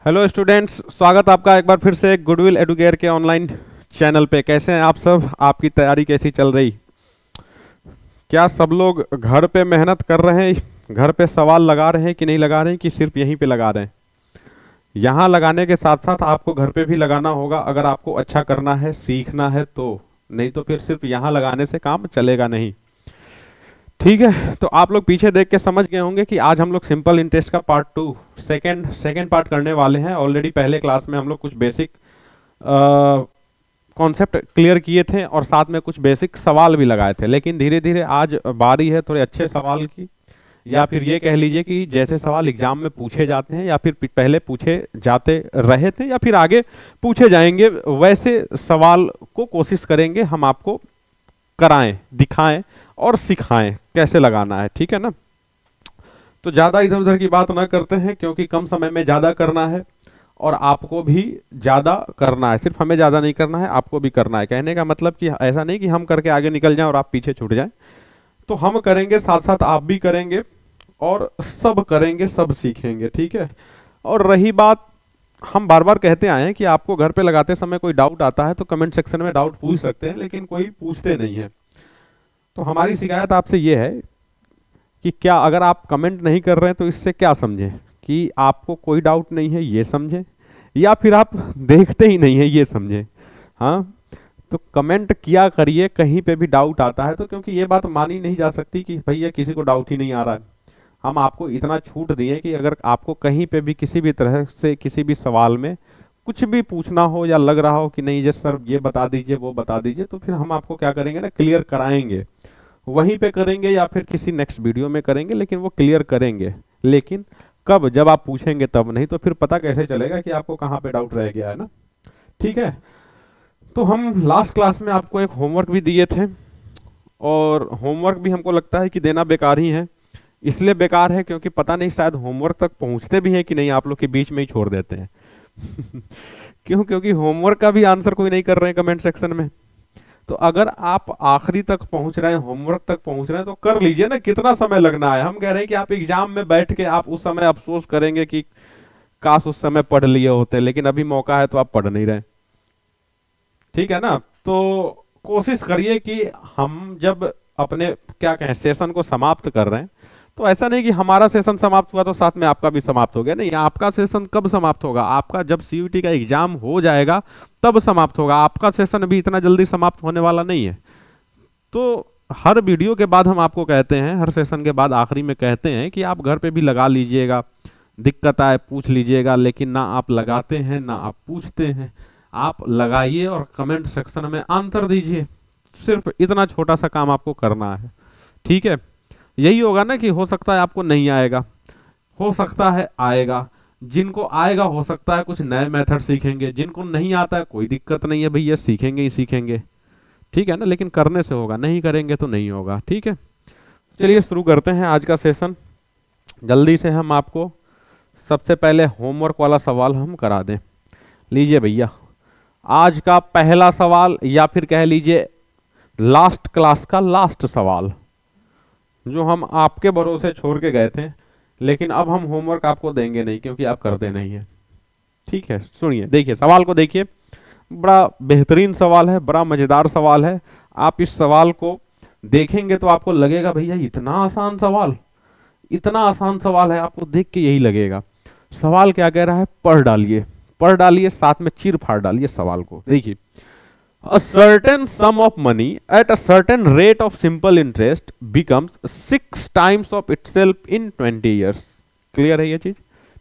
Hello students, स्वागत आपका एक बार फिर से गुडविल एडुकेयर के ऑनलाइन चैनल पे। कैसे हैं आप सब? आपकी तैयारी कैसी चल रही? क्या सब लोग घर पे मेहनत कर रहे हैं? घर पे सवाल लगा रहे हैं कि नहीं लगा रहे हैं, कि सिर्फ यहीं पे लगा रहे हैं? यहाँ लगाने के साथ साथ आपको घर पे भी लगाना होगा अगर आपको अच्छा करना है, सीखना है तो। नहीं तो फिर सिर्फ यहाँ लगाने से काम चलेगा नहीं। ठीक है, तो आप लोग पीछे देख के समझ गए होंगे कि आज हम लोग सिंपल इंटरेस्ट का पार्ट 2 सेकेंड पार्ट करने वाले हैं। ऑलरेडी पहले क्लास में हम लोग कुछ बेसिक कॉन्सेप्ट क्लियर किए थे और साथ में कुछ बेसिक सवाल भी लगाए थे, लेकिन धीरे धीरे आज बारी है थोड़े अच्छे सवाल की, या फिर ये कह लीजिए कि जैसे सवाल एग्जाम में पूछे जाते हैं या फिर पहले पूछे जाते रहे थे या फिर आगे पूछे जाएंगे, वैसे सवाल को कोशिश करेंगे हम आपको कराएं, दिखाएं और सिखाएं कैसे लगाना है। ठीक है ना? तो ज्यादा इधर उधर की बात ना करते हैं, क्योंकि कम समय में ज्यादा करना है और आपको भी ज्यादा करना है। सिर्फ हमें ज्यादा नहीं करना है, आपको भी करना है। कहने का मतलब कि ऐसा नहीं कि हम करके आगे निकल जाएं और आप पीछे छूट जाएं। तो हम करेंगे, साथ साथ आप भी करेंगे और सब करेंगे, सब सीखेंगे। ठीक है? और रही बात, हम बार बार कहते आए हैं कि आपको घर पे लगाते समय कोई डाउट आता है तो कमेंट सेक्शन में डाउट पूछ सकते हैं, लेकिन कोई पूछते नहीं है। तो हमारी शिकायत आपसे ये है कि क्या अगर आप कमेंट नहीं कर रहे हैं तो इससे क्या समझें? कि आपको कोई डाउट नहीं है ये समझें, या फिर आप देखते ही नहीं है ये समझें। हाँ, तो कमेंट किया करिए कहीं पे भी डाउट आता है तो, क्योंकि ये बात मानी नहीं जा सकती कि भैया किसी को डाउट ही नहीं आ रहा है। हम आपको इतना छूट दिए कि अगर आपको कहीं पे भी किसी भी तरह से किसी भी सवाल में कुछ भी पूछना हो या लग रहा हो कि नहीं जैसे सर ये बता दीजिए वो बता दीजिए, तो फिर हम आपको क्या करेंगे ना, क्लियर कराएंगे। वहीं पे करेंगे या फिर किसी नेक्स्ट वीडियो में करेंगे, लेकिन वो क्लियर करेंगे। लेकिन कब? जब आप पूछेंगे तब, नहीं तो फिर पता कैसे चलेगा कि आपको कहाँ पे डाउट रह गया है ना। ठीक है? तो हम लास्ट क्लास में आपको एक होमवर्क भी दिए थे, और होमवर्क भी हमको लगता है कि देना बेकार ही है। इसलिए बेकार है क्योंकि पता नहीं शायद होमवर्क तक पहुंचते भी हैं कि नहीं, आप लोग के बीच में ही छोड़ देते हैं। क्यों? क्योंकि होमवर्क का भी आंसर कोई नहीं कर रहे हैं कमेंट सेक्शन में। तो अगर आप आखिरी तक पहुंच रहे हैं, होमवर्क तक पहुंच रहे हैं, तो कर लीजिए ना। कितना समय लगना है? हम कह रहे हैं कि आप एग्जाम में बैठ के आप उस समय अफसोस करेंगे कि काश उस समय पढ़ लिए होते, लेकिन अभी मौका है तो आप पढ़ नहीं रहे। ठीक है ना? तो कोशिश करिए कि हम जब अपने क्या कहें सेशन को समाप्त कर रहे हैं, तो ऐसा नहीं कि हमारा सेशन समाप्त हुआ तो साथ में आपका भी समाप्त हो गया। नहीं, आपका सेशन कब समाप्त होगा? आपका जब सीयूटी का एग्जाम हो जाएगा तब समाप्त होगा। आपका सेशन भी इतना जल्दी समाप्त होने वाला नहीं है। तो हर वीडियो के बाद हम आपको कहते हैं, हर सेशन के बाद आखिरी में कहते हैं कि आप घर पे भी लगा लीजिएगा, दिक्कत आए पूछ लीजिएगा, लेकिन ना आप लगाते हैं ना आप पूछते हैं। आप लगाइए और कमेंट सेक्शन में आंसर दीजिए। सिर्फ इतना छोटा सा काम आपको करना है। ठीक है? यही होगा ना कि हो सकता है आपको नहीं आएगा, हो सकता है आएगा। जिनको आएगा हो सकता है कुछ नए मेथड सीखेंगे, जिनको नहीं आता है कोई दिक्कत नहीं है भैया, सीखेंगे ही सीखेंगे। ठीक है ना? लेकिन करने से होगा, नहीं करेंगे तो नहीं होगा। ठीक है? चलिए शुरू करते हैं आज का सेशन। जल्दी से हम आपको सबसे पहले होमवर्क वाला सवाल हम करा दें। लीजिए भैया, आज का पहला सवाल, या फिर कह लीजिए लास्ट क्लास का लास्ट सवाल, जो हम आपके भरोसे छोड़ के गए थे, लेकिन अब हम होमवर्क आपको देंगे नहीं क्योंकि आप करते नहीं हैं। ठीक है? सुनिए, देखिए सवाल को देखिए। बड़ा बेहतरीन सवाल है, बड़ा मजेदार सवाल है। आप इस सवाल को देखेंगे तो आपको लगेगा भैया इतना आसान सवाल, इतना आसान सवाल है। आपको देख के यही लगेगा। सवाल क्या कह रहा है? पढ़ डालिए, पढ़ डालिए, साथ में चीर फाड़ डालिए सवाल को। देखिए, a certain sum of money at a certain rate of simple interest becomes 6 times of itself in 20 years. Clear है ये चीज?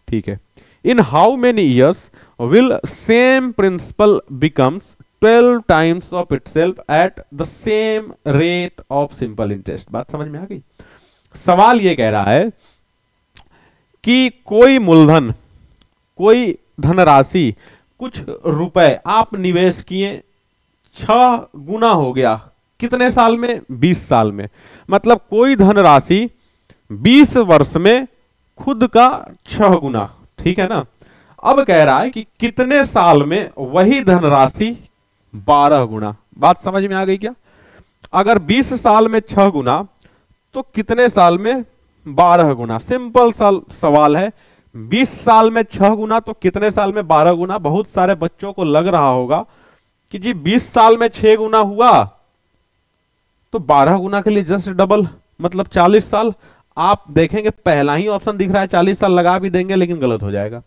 ठीक है। In how many years will same principal becomes 12 times of itself at the same rate of simple interest? बात समझ में आ गई? सवाल ये कह रहा है कि कोई मूलधन, कोई धनराशि, कुछ रुपए आप निवेश किए, 6 गुना हो गया। कितने साल में? 20 साल में। मतलब कोई धनराशि 20 वर्ष में खुद का 6 गुना। ठीक है ना? अब कह रहा है कि कितने साल में वही धनराशि 12 गुना। बात समझ में आ गई क्या? अगर 20 साल में 6 गुना तो कितने साल में 12 गुना। सिंपल सा सवाल है, 20 साल में 6 गुना तो कितने साल में 12 गुना। बहुत सारे बच्चों को लग रहा होगा कि जी 20 साल में 6 गुना हुआ तो 12 गुना के लिए जस्ट डबल मतलब 40 साल। आप देखेंगे पहला ही ऑप्शन दिख रहा है 40 साल, लगा भी देंगे लेकिन गलत हो जाएगा।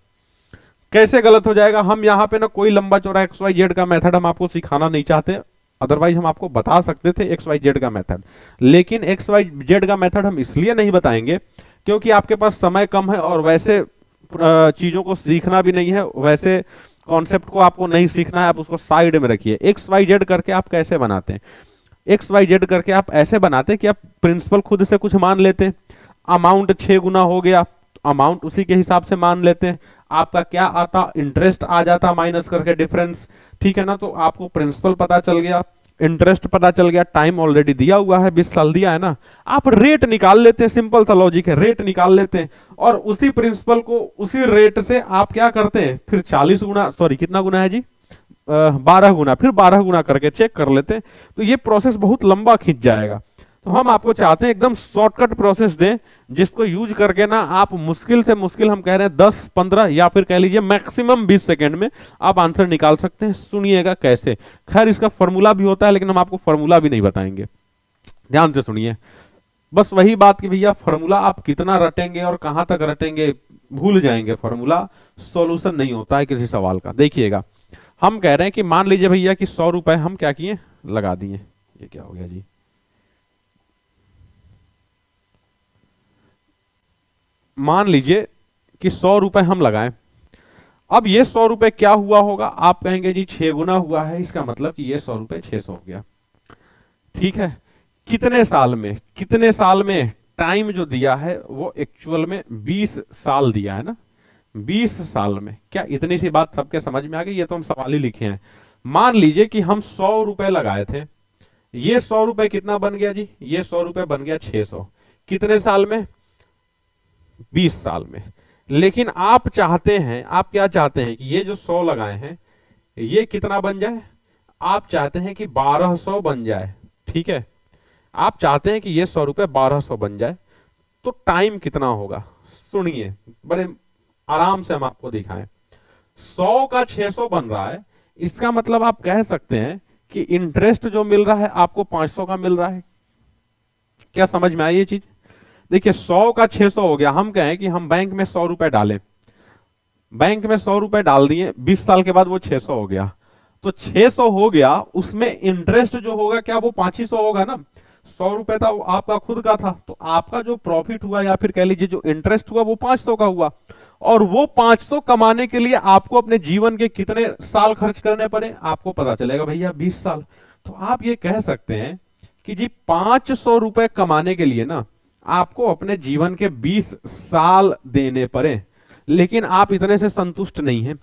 कैसे गलत हो जाएगा? हम यहां पे ना कोई लंबा चौड़ा एक्स वाई जेड का मेथड हम आपको सिखाना नहीं चाहते, अदरवाइज हम आपको बता सकते थे एक्स वाई जेड का मेथड, लेकिन एक्स वाई जेड का मेथड हम इसलिए नहीं बताएंगे क्योंकि आपके पास समय कम है और वैसे चीजों को सीखना भी नहीं है, वैसे कॉन्सेप्ट को आपको नहीं सीखना है, आप उसको साइड में रखिए। एक्स वाई जेड करके आप कैसे बनाते हैं? एक्स वाई जेड करके आप ऐसे बनाते हैं कि आप प्रिंसिपल खुद से कुछ मान लेते हैं, अमाउंट 6 गुना हो गया, अमाउंट उसी के हिसाब से मान लेते हैं, आपका क्या आता, इंटरेस्ट आ जाता माइनस करके डिफरेंस, ठीक है ना। तो आपको प्रिंसिपल पता चल गया, इंटरेस्ट पता चल गया, टाइम ऑलरेडी दिया हुआ है 20 साल दिया है ना, आप रेट निकाल लेते हैं, सिंपल सा लॉजिक है, रेट निकाल लेते हैं और उसी प्रिंसिपल को उसी रेट से आप क्या करते हैं, फिर 40 गुना, सॉरी कितना गुना है जी, 12 गुना, फिर 12 गुना करके चेक कर लेते हैं। तो ये प्रोसेस बहुत लंबा खिंच जाएगा, तो हम आपको चाहते हैं एकदम शॉर्टकट प्रोसेस दें जिसको यूज करके ना आप मुश्किल से मुश्किल, हम कह रहे हैं 10-15 या फिर कह लीजिए मैक्सिमम 20 सेकंड में आप आंसर निकाल सकते हैं। सुनिएगा कैसे, खैर इसका फॉर्मूला भी होता है लेकिन हम आपको फॉर्मूला भी नहीं बताएंगे, ध्यान से सुनिए। बस वही बात कि भैया फॉर्मूला आप कितना रटेंगे और कहां तक रटेंगे, भूल जाएंगे, फॉर्मूला सॉल्यूशन नहीं होता है किसी सवाल का। देखिएगा हम कह रहे हैं कि मान लीजिए भैया कि 100 रुपए हम क्या किए, लगा दिए, ये क्या हो गया जी, मान लीजिए कि 100 रुपए हम लगाएं। अब ये 100 रुपए क्या हुआ होगा, आप कहेंगे जी 6 गुना हुआ है, इसका मतलब कि ये 100 रुपए 600 हो गया, ठीक है। कितने साल में, कितने साल में, टाइम जो दिया है वो एक्चुअल में 20 साल दिया है ना, 20 साल में। क्या इतनी सी बात सबके समझ में आ गई? ये तो हम सवाल ही लिखे हैं। मान लीजिए कि हम 100 रुपए लगाए थे, ये 100 रुपए कितना बन गया जी, ये 100 रुपए बन गया 600, कितने साल में, 20 साल में। लेकिन आप चाहते हैं, आप क्या चाहते हैं कि ये जो 100 लगाए हैं ये कितना बन जाए, आप चाहते हैं कि 1200 बन जाए, ठीक है। आप चाहते हैं कि ये 100 रुपए 1200 बन जाए, तो टाइम कितना होगा, सुनिए बड़े आराम से हम आपको दिखाएं। 100 का 600 बन रहा है, इसका मतलब आप कह सकते हैं कि इंटरेस्ट जो मिल रहा है आपको 500 का मिल रहा है। क्या समझ में आई ये चीज? देखिए 100 का 600 हो गया, हम कहें कि हम बैंक में 100 रुपए डालें, बैंक में 100 रुपए डाल दिए, 20 साल के बाद वो 600 हो गया, तो 600 हो गया, उसमें इंटरेस्ट जो होगा क्या वो 500 होगा ना। 100 रुपए था वो आपका खुद का था, तो आपका जो प्रॉफिट हुआ या फिर कह लीजिए जो इंटरेस्ट हुआ वो 500 का हुआ, और वो 500 कमाने के लिए आपको अपने जीवन के कितने साल खर्च करने पड़े, आपको पता चलेगा भैया 20 साल। तो आप ये कह सकते हैं कि जी 500 रुपए कमाने के लिए ना आपको अपने जीवन के 20 साल देने पड़े, लेकिन आप इतने से संतुष्ट नहीं हैं।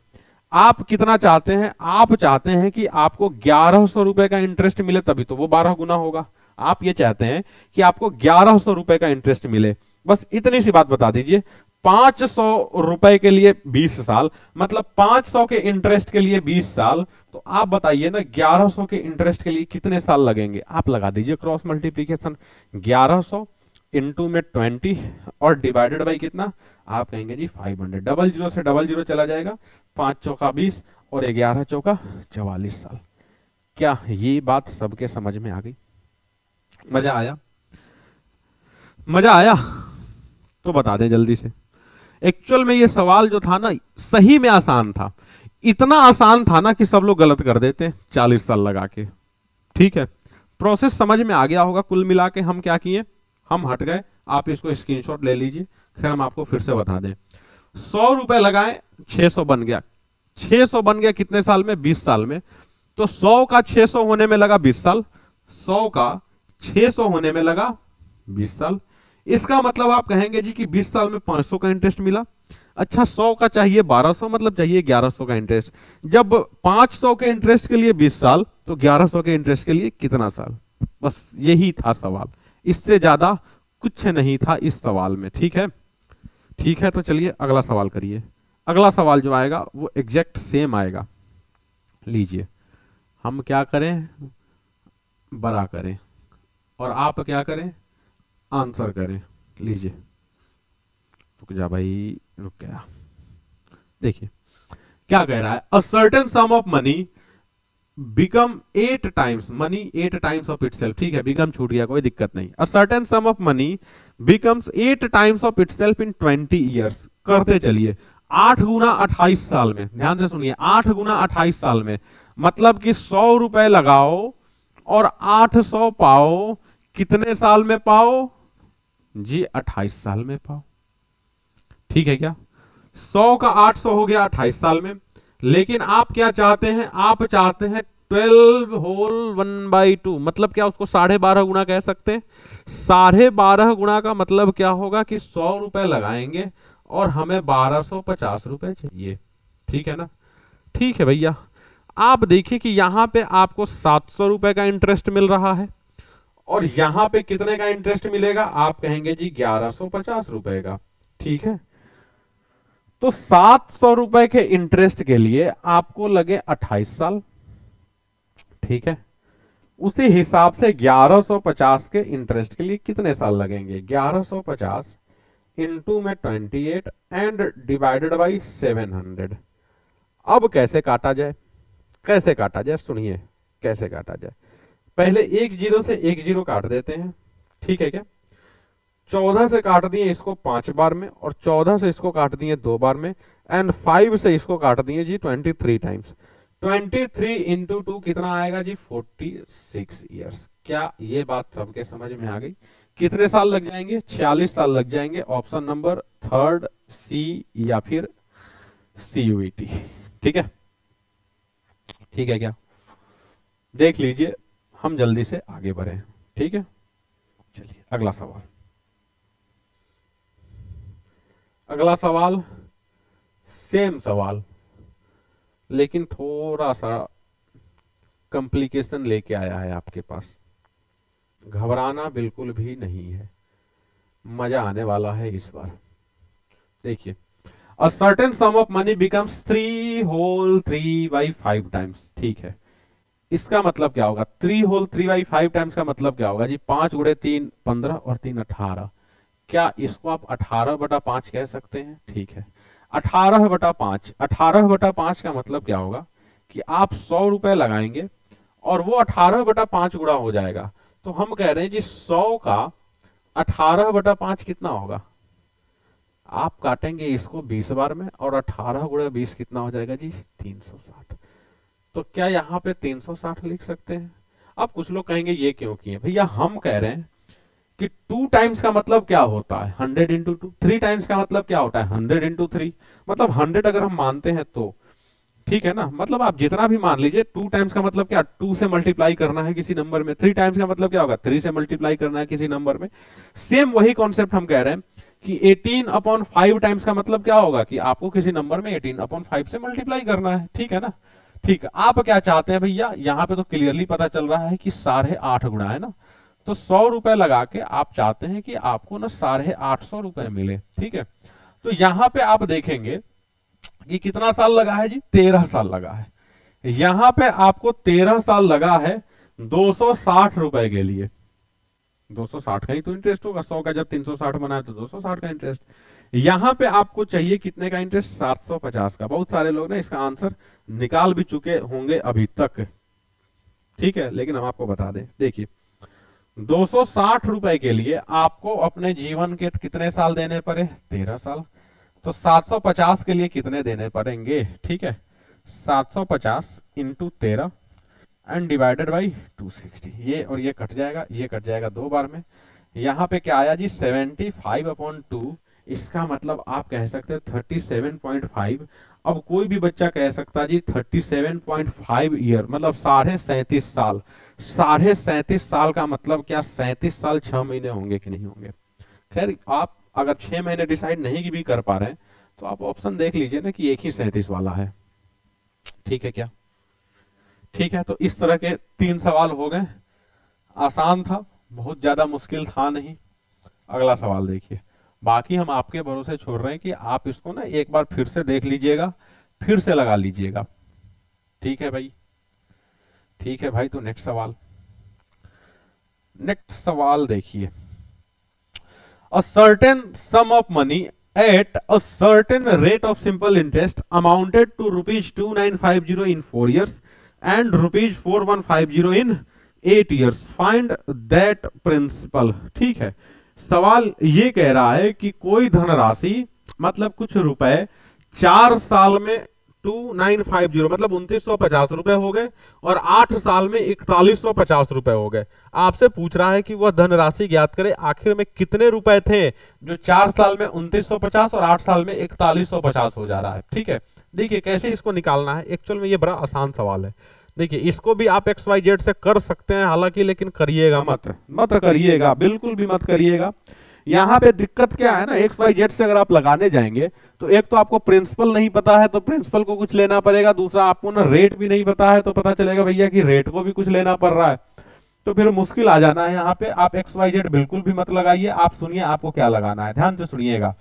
आप कितना चाहते हैं, आप चाहते हैं कि आपको 1100 रुपए का इंटरेस्ट मिले, तभी तो वो 12 गुना होगा। आप ये चाहते हैं कि आपको 1100 रुपए का इंटरेस्ट मिले, बस इतनी सी बात बता दीजिए। 500 रुपए के लिए 20 साल मतलब 500 के इंटरेस्ट के लिए 20 साल, तो आप बताइए ना 1100 के इंटरेस्ट के लिए कितने साल लगेंगे। आप लगा दीजिए क्रॉस मल्टीप्लीकेशन, 1100 इंटू में 20 और डिवाइडेड बाई कितना, आप कहेंगे जी 500, डबल जीरो से डबल जीरो चला जाएगा, 5 चौका 20 और 11 चौका 44 साल। क्या ये बात सबके समझ में आ गई? मजा आया? मजा आया तो बता दें जल्दी से। एक्चुअल में ये सवाल जो था ना सही में आसान था, इतना आसान था ना कि सब लोग गलत कर देते 40 साल लगा के, ठीक है। प्रोसेस समझ में आ गया होगा। कुल मिला के हम क्या किए, हम हट गए, आप इसको स्क्रीनशॉट ले लीजिए, फिर हम आपको फिर से बता दें। 100 रुपए लगाए, 600 बन गया, 600 बन गया कितने साल में, 20 साल में। तो 100 का 600 होने में लगा 20 साल, 100 का 600 होने में लगा 20 साल। इसका मतलब आप कहेंगे जी कि 20 साल में 500 का इंटरेस्ट मिला। अच्छा 100 का चाहिए 1200, मतलब चाहिए 1100 का इंटरेस्ट। जब 500 के इंटरेस्ट के लिए 20 साल, तो 1100 के इंटरेस्ट के लिए कितना साल? बस यही था सवाल, इससे ज्यादा कुछ नहीं था इस सवाल में, ठीक है। ठीक है, तो चलिए अगला सवाल करिए। अगला सवाल जो आएगा वो एग्जैक्ट सेम आएगा। लीजिए हम क्या करें, बड़ा करें और आप क्या करें, आंसर करें। लीजिए, रुक जा भाई, रुक गया। देखिए क्या कह रहा है, अ certain sum of money become 8 times, money 8 times of itself, ठीक है बिकम छूट गया कोई दिक्कत नहीं, अ certain sum of money becomes 8 times of itself in 20 years, करते चलिए 8 गुना 28 साल में, ध्यान से सुनिए 8 गुना 28 साल में, मतलब कि 100 रुपए लगाओ और 800 पाओ, कितने साल में पाओ जी, 28 साल में पाओ, ठीक है क्या, 100 का 800 हो गया 28 साल में, लेकिन आप क्या चाहते हैं, आप चाहते हैं 12 होल 1/2, मतलब क्या उसको 12.5 गुना कह सकते हैं, 12.5 गुना का मतलब क्या होगा कि 100 रुपए लगाएंगे और हमें 1250 रुपए चाहिए, ठीक है ना, ठीक है भैया। आप देखिए कि यहां पे आपको 700 रुपए का इंटरेस्ट मिल रहा है और यहां पे कितने का इंटरेस्ट मिलेगा, आप कहेंगे जी 1150 रुपए का, ठीक है, तो 700 रुपए के इंटरेस्ट के लिए आपको लगे 28 साल, ठीक है, उसी हिसाब से 1150 के इंटरेस्ट के लिए कितने साल लगेंगे, 1150 इंटू में 28 एंड डिवाइडेड बाई 700। अब कैसे काटा जाए, कैसे काटा जाए, सुनिए कैसे काटा जाए, पहले एक जीरो से एक जीरो काट देते हैं, ठीक है क्या, 14 से काट दिए इसको 5 बार में और 14 से इसको काट दिए 2 बार में एंड 5 से इसको काट दिए जी 23 टाइम्स, 23 इंटू 2 कितना आएगा जी 46 ईयर्स। क्या ये बात सबके समझ में आ गई, कितने साल लग जाएंगे, 46 साल लग जाएंगे, ऑप्शन नंबर थर्ड सी या फिर CUET, ठीक है, ठीक है क्या, देख लीजिए, हम जल्दी से आगे बढ़े, ठीक है, चलिए अगला सवाल, अगला सवाल सेम सवाल लेकिन थोड़ा सा कॉम्प्लिकेशन लेके आया है आपके पास, घबराना बिल्कुल भी नहीं है, मजा आने वाला है इस बार। देखिए, a certain sum of money becomes 3 whole 3/5 times, ठीक है, इसका मतलब क्या होगा, 3 होल 3/5 टाइम्स का मतलब क्या होगा जी, 5 गुणे 3 15 और 3 18, क्या इसको आप 18/5 कह सकते हैं, ठीक है, 18/5, 18/5 का मतलब क्या होगा कि आप 100 रुपए लगाएंगे और वो 18/5 गुणा हो जाएगा, तो हम कह रहे हैं जी 100 का 18/5 कितना होगा, आप काटेंगे इसको 20 बार में और 18 गुणा 20 कितना हो जाएगा जी 360, तो क्या यहाँ पे 360 लिख सकते हैं। अब कुछ लोग कहेंगे ये क्यों किए, भैया हम कह रहे हैं कि 2 टाइम्स का मतलब क्या होता है 100 इंटू 2, 3 टाइम्स का मतलब क्या होता है 100 इंटू 3, मतलब 100 अगर हम मानते हैं तो, ठीक है ना, मतलब आप जितना भी मान लीजिए, 2 टाइम्स का मतलब क्या, 2 से मल्टीप्लाई करना है किसी नंबर में, 3 टाइम्स का मतलब क्या होगा 3 से मल्टीप्लाई करना है किसी नंबर में, सेम वही कॉन्सेप्ट हम कह रहे हैं कि 18/5 टाइम्स का मतलब क्या होगा कि आपको किसी नंबर में 18/5 से मल्टीप्लाई करना है, ठीक है ना, ठीक है, आप क्या चाहते हैं भैया, यहाँ पे तो क्लियरली पता चल रहा है कि 8.5 गुणा है ना, तो 100 रुपए लगा के आप चाहते हैं कि आपको ना 850 रुपए मिले, ठीक है, तो यहां पे आप देखेंगे कि कितना साल लगा है जी, 13 साल लगा है, यहां पे आपको 13 साल लगा है 260 रुपए के लिए, 260 का ही तो इंटरेस्ट होगा, 100 का जब 360 बना है तो 260 का इंटरेस्ट, यहां पे आपको चाहिए कितने का इंटरेस्ट 750 का, बहुत सारे लोग ना इसका आंसर निकाल भी चुके होंगे अभी तक, ठीक है, लेकिन हम आपको बता दें, देखिए 260 रुपए के लिए आपको अपने जीवन के कितने साल देने पड़े 13 साल, तो 750 के लिए कितने देने पड़ेंगे, ठीक है, 750 इंटू 13 एंड डिवाइडेड बाई 260, ये और ये कट जाएगा, ये कट जाएगा 2 बार में, यहाँ पे क्या आया जी 75/2, इसका मतलब आप कह सकते हैं 37.5, अब कोई भी बच्चा कह सकता जी 37.5 ईयर मतलब 37.5 साल, 37.5 साल का मतलब क्या 37 साल 6 महीने होंगे कि नहीं होंगे, खैर आप अगर 6 महीने डिसाइड नहीं भी कर पा रहे हैं तो आप ऑप्शन देख लीजिए ना कि एक ही 37 वाला है, ठीक है क्या, ठीक है, तो इस तरह के 3 सवाल हो गए, आसान था, बहुत ज्यादा मुश्किल था नहीं। अगला सवाल देखिए, बाकी हम आपके भरोसे छोड़ रहे हैं कि आप इसको ना एक बार फिर से देख लीजिएगा, फिर से लगा लीजिएगा, ठीक है भाई, ठीक है भाई, तो नेक्स्ट सवाल, नेक्स्ट सवाल देखिए, a certain sum of money at a certain rate of simple interest amounted to rupees 2950 in 4 years and rupees 4150 in 8 years. Find that principal. ठीक है, सवाल ये कह रहा है कि कोई धनराशि मतलब कुछ रुपए 4 साल में 2950 मतलब 2950 रुपए हो गए और 8 साल में 4150 रुपए हो गए। आपसे पूछ रहा है कि वह धनराशि ज्ञात करे आखिर में कितने रुपए थे जो 4 साल में 2950 और 8 साल में 4150 हो जा रहा है। ठीक है, देखिए कैसे इसको निकालना है। एक्चुअल में ये बड़ा आसान सवाल है। देखिए इसको भी आप XYZ से कर सकते हैं हालांकि, लेकिन करिएगा मत करिएगा, बिल्कुल भी मत करिएगा। यहाँ पे दिक्कत क्या है ना, XYZ से अगर आप लगाने जाएंगे तो एक तो आपको प्रिंसिपल नहीं पता है तो प्रिंसिपल को कुछ लेना पड़ेगा, दूसरा आपको ना रेट भी नहीं पता है तो पता चलेगा भैया कि रेट को भी कुछ लेना पड़ रहा है, तो फिर मुश्किल आ जाना है। यहाँ पे आप XYZ बिल्कुल भी मत लगाइए। आप सुनिए आपको क्या लगाना है, ध्यान से सुनिएगा।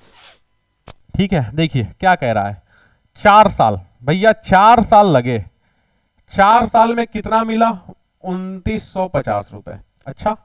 ठीक है, देखिए क्या कह रहा है, 4 साल भैया 4 साल लगे, 4 साल में कितना मिला 2950 रुपए। अच्छा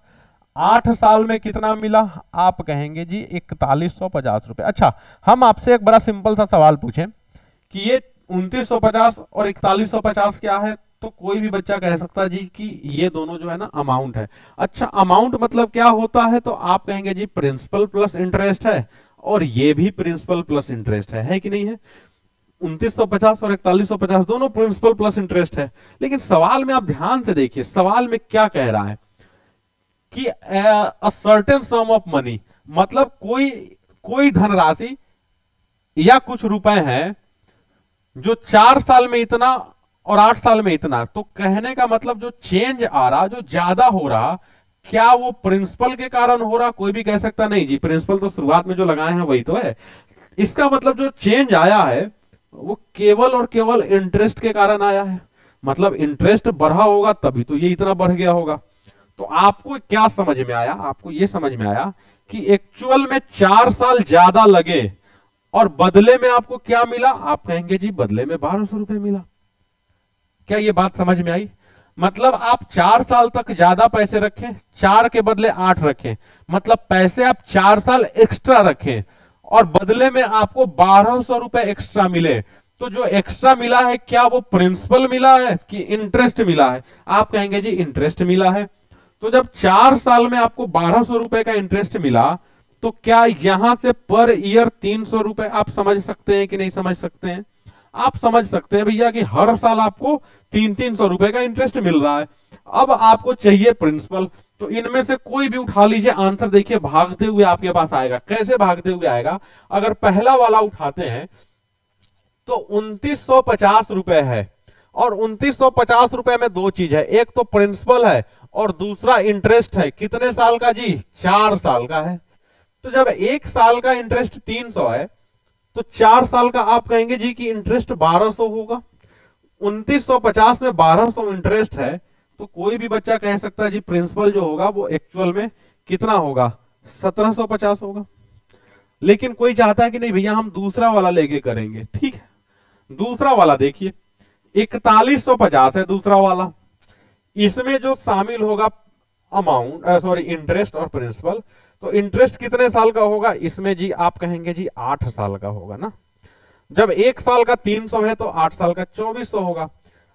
8 साल में कितना मिला, आप कहेंगे जी 4150 रुपए। अच्छा हम आपसे एक बड़ा सिंपल सा सवाल पूछें कि ये 2950 और 4150 क्या है, तो कोई भी बच्चा कह सकता है जी कि ये दोनों जो है ना अमाउंट है। अच्छा अमाउंट मतलब क्या होता है, तो आप कहेंगे जी प्रिंसिपल प्लस इंटरेस्ट है और ये भी प्रिंसिपल प्लस इंटरेस्ट है कि नहीं है। 2950 और 4150 दोनों प्रिंसिपल प्लस इंटरेस्ट है। लेकिन सवाल में आप ध्यान से देखिए, सवाल में क्या कह रहा है कि अ सर्टेन सम ऑफ मनी, मतलब कोई धनराशि या कुछ रुपए हैं जो 4 साल में इतना और 8 साल में इतना। तो कहने का मतलब जो चेंज आ रहा, जो ज्यादा हो रहा, क्या वो प्रिंसिपल के कारण हो रहा। कोई भी कह सकता नहीं जी प्रिंसिपल तो शुरुआत में जो लगाए हैं वही तो है। इसका मतलब जो चेंज आया है वो केवल और केवल इंटरेस्ट के कारण आया है। मतलब इंटरेस्ट बढ़ा होगा तभी तो ये इतना बढ़ गया होगा। तो आपको क्या समझ में आया, आपको ये समझ में आया कि एक्चुअल में 4 साल ज्यादा लगे और बदले में आपको क्या मिला। आप कहेंगे जी बदले में 1200 रुपए मिला। क्या ये बात समझ में आई। मतलब आप 4 साल तक ज्यादा पैसे रखें, 4 के बदले 8 रखें, मतलब पैसे आप 4 साल एक्स्ट्रा रखें और बदले में आपको 1200 रुपए एक्स्ट्रा मिले। तो जो एक्स्ट्रा मिला है क्या वो प्रिंसिपल मिला है कि इंटरेस्ट मिला है। आप कहेंगे जी इंटरेस्ट मिला है। तो जब 4 साल में आपको 1200 रुपए का इंटरेस्ट मिला तो क्या यहां से पर ईयर 300 रुपए आप समझ सकते हैं कि नहीं समझ सकते हैं। आप समझ सकते हैं भैया कि हर साल आपको 300 रुपए का इंटरेस्ट मिल रहा है। अब आपको चाहिए प्रिंसिपल, तो इनमें से कोई भी उठा लीजिए। आंसर देखिए भागते हुए आपके पास आएगा। कैसे भागते हुए आएगा, अगर पहला वाला उठाते हैं तो 2950 रुपए है और 2950 रुपए में दो चीज है, एक तो प्रिंसिपल है और दूसरा इंटरेस्ट है। कितने साल का जी, 4 साल का है। तो जब 1 साल का इंटरेस्ट 300 है तो 4 साल का आप कहेंगे जी कि इंटरेस्ट 1200 होगा। 2950 में 1200 इंटरेस्ट है तो कोई भी बच्चा कह सकता है जी प्रिंसिपल जो होगा वो एक्चुअल में कितना होगा, 1750 होगा। लेकिन कोई चाहता है कि नहीं भैया हम दूसरा वाला लेके करेंगे। ठीक है, दूसरा वाला देखिए 4150 है दूसरा वाला। इसमें जो शामिल होगा अमाउंट सॉरी इंटरेस्ट और प्रिंसिपल, तो इंटरेस्ट कितने साल का होगा इसमें जी, आप कहेंगे जी 8 साल का होगा ना। जब 1 साल का 300 है तो 8 साल का 2400 होगा।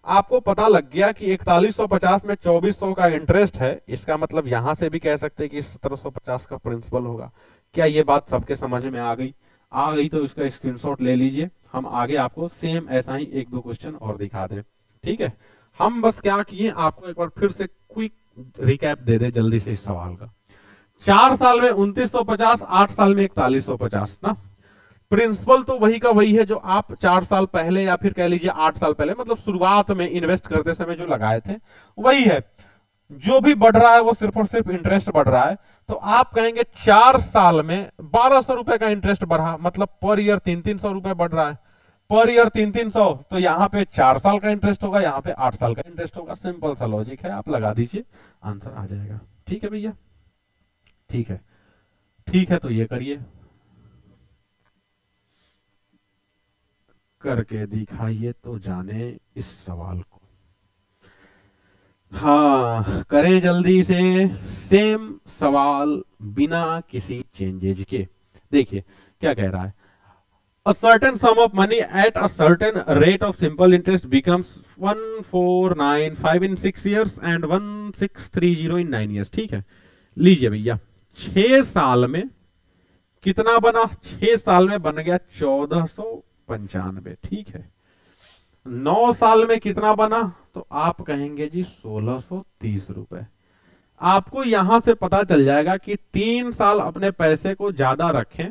आपको पता लग गया कि 4150 में 2400 का इंटरेस्ट है, इसका मतलब यहां से भी कह सकते हैं कि 1750 का प्रिंसिपल होगा। क्या ये बात सबके समझ में आ गई? आ गई तो इसका स्क्रीनशॉट ले लीजिए, हम आगे आपको सेम ऐसा ही 1-2 क्वेश्चन और दिखा दें। ठीक है, हम बस क्या किए आपको एक बार फिर से क्विक रिकैप दे दे जल्दी से इस सवाल का। 4 साल में 2950, 8 साल में 4150 ना। प्रिंसिपल तो वही का वही है जो आप 4 साल पहले या फिर कह लीजिए 8 साल पहले मतलब शुरुआत में इन्वेस्ट करते समय जो लगाए थे वही है। जो भी बढ़ रहा है वो सिर्फ और सिर्फ इंटरेस्ट बढ़ रहा है। तो आप कहेंगे 4 साल में 1200 रुपए का इंटरेस्ट बढ़ा, मतलब पर ईयर 300 रुपए बढ़ रहा है। पर ईयर 300 तो यहाँ पे 4 साल का इंटरेस्ट होगा, यहाँ पे 8 साल का इंटरेस्ट होगा। सिंपल सा लॉजिक है, आप लगा दीजिए आंसर आ जाएगा। ठीक है भैया, ठीक है, ठीक है। तो ये करिए, करके दिखाइए तो जाने इस सवाल को। हाँ करें जल्दी से, सेम सवाल बिना किसी चेंजेज के। देखिए क्या कह रहा है, A certain sum of money at a certain rate of simple interest becomes 1495 in 6 years and 1630 in 9 years. ठीक है, लीजिए भैया, 6 साल में कितना बना? 6 साल में बन गया 1495। ठीक है, 9 साल में कितना बना? तो आप कहेंगे जी 1630 रुपए। आपको यहां से पता चल जाएगा कि 3 साल अपने पैसे को ज्यादा रखें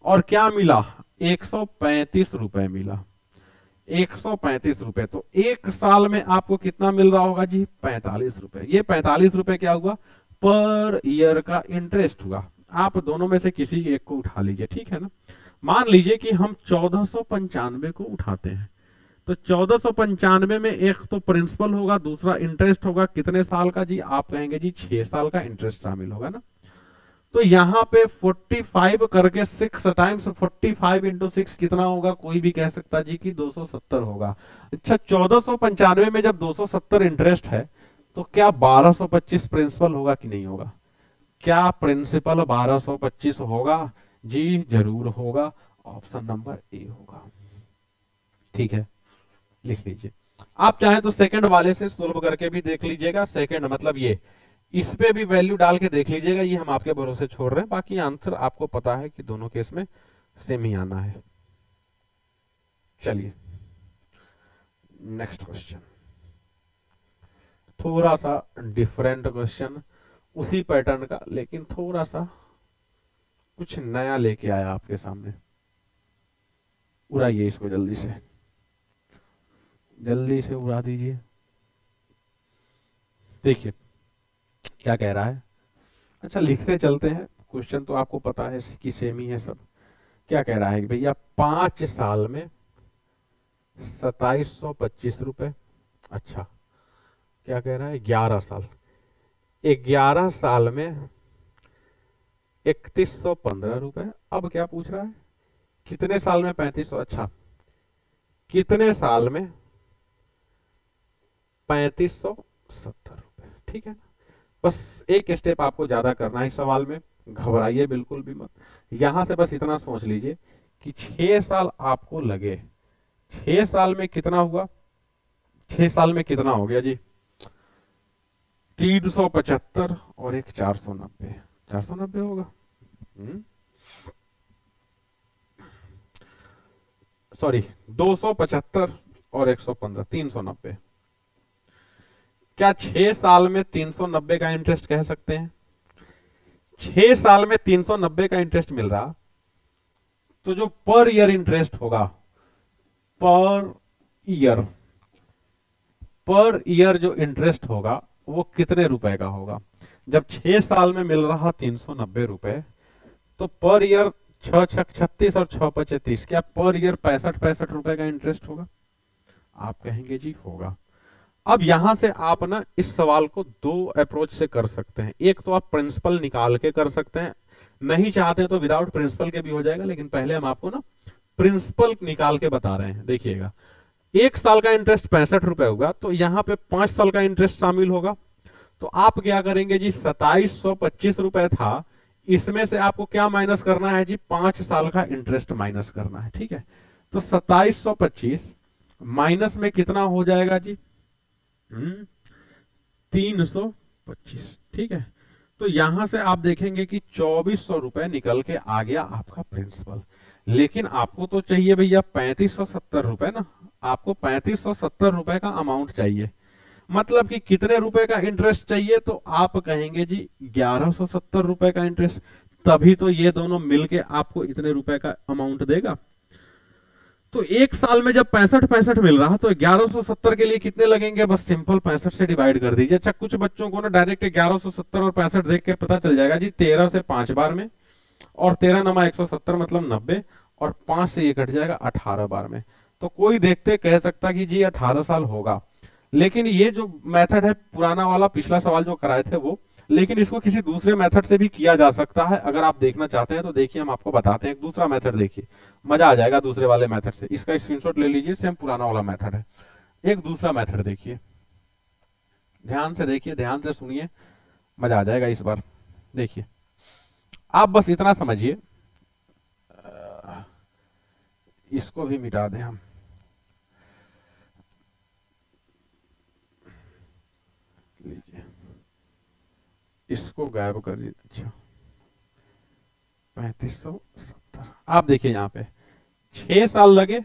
और क्या मिला? 135 रुपए मिला। 135 रुपए, तो 1 साल में आपको कितना मिल रहा होगा जी? 45 रुपए। ये 45 रुपए क्या हुआ? पर ईयर का इंटरेस्ट हुआ। आप दोनों में से किसी एक को उठा लीजिए, ठीक है ना। मान लीजिए कि हम 1495 को उठाते हैं, तो 1495 में एक तो प्रिंसिपल होगा, दूसरा इंटरेस्ट होगा। कितने साल का जी? आप कहेंगे जी 6 साल का इंटरेस्ट शामिल होगा ना। तो यहां पे 45 करके 6 टाइम्स 45 इंटू 6 कितना होगा? कोई भी कह सकता जी कि 270 होगा। अच्छा, 1495 में जब 270 इंटरेस्ट है तो क्या 1225 प्रिंसिपल होगा कि नहीं होगा? क्या प्रिंसिपल 1225 होगा? जी जरूर होगा। ऑप्शन नंबर ए होगा। ठीक है, लिख लीजिए। आप चाहें तो सेकंड वाले से सोल्व करके भी देख लीजिएगा। सेकंड मतलब ये, इस पे भी वैल्यू डाल के देख लीजिएगा। ये हम आपके भरोसे छोड़ रहे हैं, बाकी आंसर आपको पता है कि दोनों केस में सेम ही आना है। चलिए नेक्स्ट क्वेश्चन, थोड़ा सा डिफरेंट क्वेश्चन, उसी पैटर्न का लेकिन थोड़ा सा कुछ नया लेके आया आपके सामने। उड़ाइए इसको, जल्दी से उड़ा दीजिए। देखिए क्या कह रहा है। अच्छा, लिखते चलते हैं, क्वेश्चन तो आपको पता है कि सेम ही है सब। क्या कह रहा है कि भैया 5 साल में 2725 रुपए। अच्छा, क्या कह रहा है? 11 साल, 11 साल में 3115 रुपए। अब क्या पूछ रहा है? कितने साल में 3500? अच्छा, कितने साल में 3570 रुपए। ठीक है ना, बस एक स्टेप आपको ज्यादा करना है इस सवाल में, घबराइए बिल्कुल भी मत। यहां से बस इतना सोच लीजिए कि 6 साल आपको लगे। 6 साल में कितना हुआ? 6 साल में कितना हो गया जी? 375 और एक 490। 490 होगा, सॉरी 275 और 115, 390। क्या 6 साल में 390 का इंटरेस्ट कह सकते हैं? 6 साल में 390 का इंटरेस्ट मिल रहा, तो जो पर ईयर इंटरेस्ट होगा, पर ईयर जो इंटरेस्ट होगा वो कितने रुपए का होगा? जब 6 साल में मिल रहा 390 रुपए, तो पर ईयर 6 छक 36 और 6 पचे 30, क्या पर ईयर 65 रुपए का इंटरेस्ट होगा? आप कहेंगे जी होगा। अब यहां से आप ना इस सवाल को 2 अप्रोच से कर सकते हैं। एक तो आप प्रिंसिपल निकाल के कर सकते हैं, नहीं चाहते हैं तो विदाउट प्रिंसिपल के भी हो जाएगा, लेकिन पहले हम आपको ना प्रिंसिपल निकाल के बता रहे हैं। देखिएगा, 1 साल का इंटरेस्ट 65 रुपए होगा, तो यहां पे 5 साल का इंटरेस्ट शामिल होगा। तो आप क्या करेंगे जी? 2725 रुपए था, इसमें से आपको क्या माइनस करना है जी? 5 साल का इंटरेस्ट माइनस करना है। ठीक है, तो 2725 माइनस में कितना हो जाएगा जी? 325। ठीक है, तो यहां से आप देखेंगे कि 2400 रुपए निकल के आ गया आपका प्रिंसिपल। लेकिन आपको तो चाहिए भैया 3570 रुपए ना, आपको 3570 रुपए का अमाउंट चाहिए। मतलब कि कितने रुपए का इंटरेस्ट चाहिए? तो आप कहेंगे जी 1170 रुपए का इंटरेस्ट, तभी तो ये दोनों मिलके आपको इतने रुपए का अमाउंट देगा। तो 1 साल में जब 65 मिल रहा, तो 1170 के लिए कितने लगेंगे? बस सिंपल 65 से डिवाइड कर दीजिए। अच्छा, कुछ बच्चों को ना डायरेक्ट 1170 और 65 देख के पता चल जाएगा जी 13 से 5 बार में, और 13 नमा 170 मतलब 90, और 5 से ये कट जाएगा 18 बार में। तो कोई देखते कह सकता कि जी 18 साल होगा, लेकिन ये जो मेथड है पुराना वाला, पिछला सवाल जो कराए थे वो, लेकिन इसको किसी दूसरे मेथड से भी किया जा सकता है। अगर आप देखना चाहते हैं तो देखिए, हम आपको बताते हैं एक दूसरा मेथड। देखिए, मजा आ जाएगा दूसरे वाले मेथड से। इसका स्क्रीनशॉट ले लीजिए, सेम पुराना वाला मेथड है। एक दूसरा मेथड देखिए, ध्यान से देखिए, ध्यान से सुनिए, मजा आ जाएगा इस बार। देखिए, आप बस इतना समझिए, इसको भी मिटा दें हम। लीजिए, इसको गायब कर दीजिए। अच्छा, 3570। आप देखिए यहाँ पे 6 साल लगे।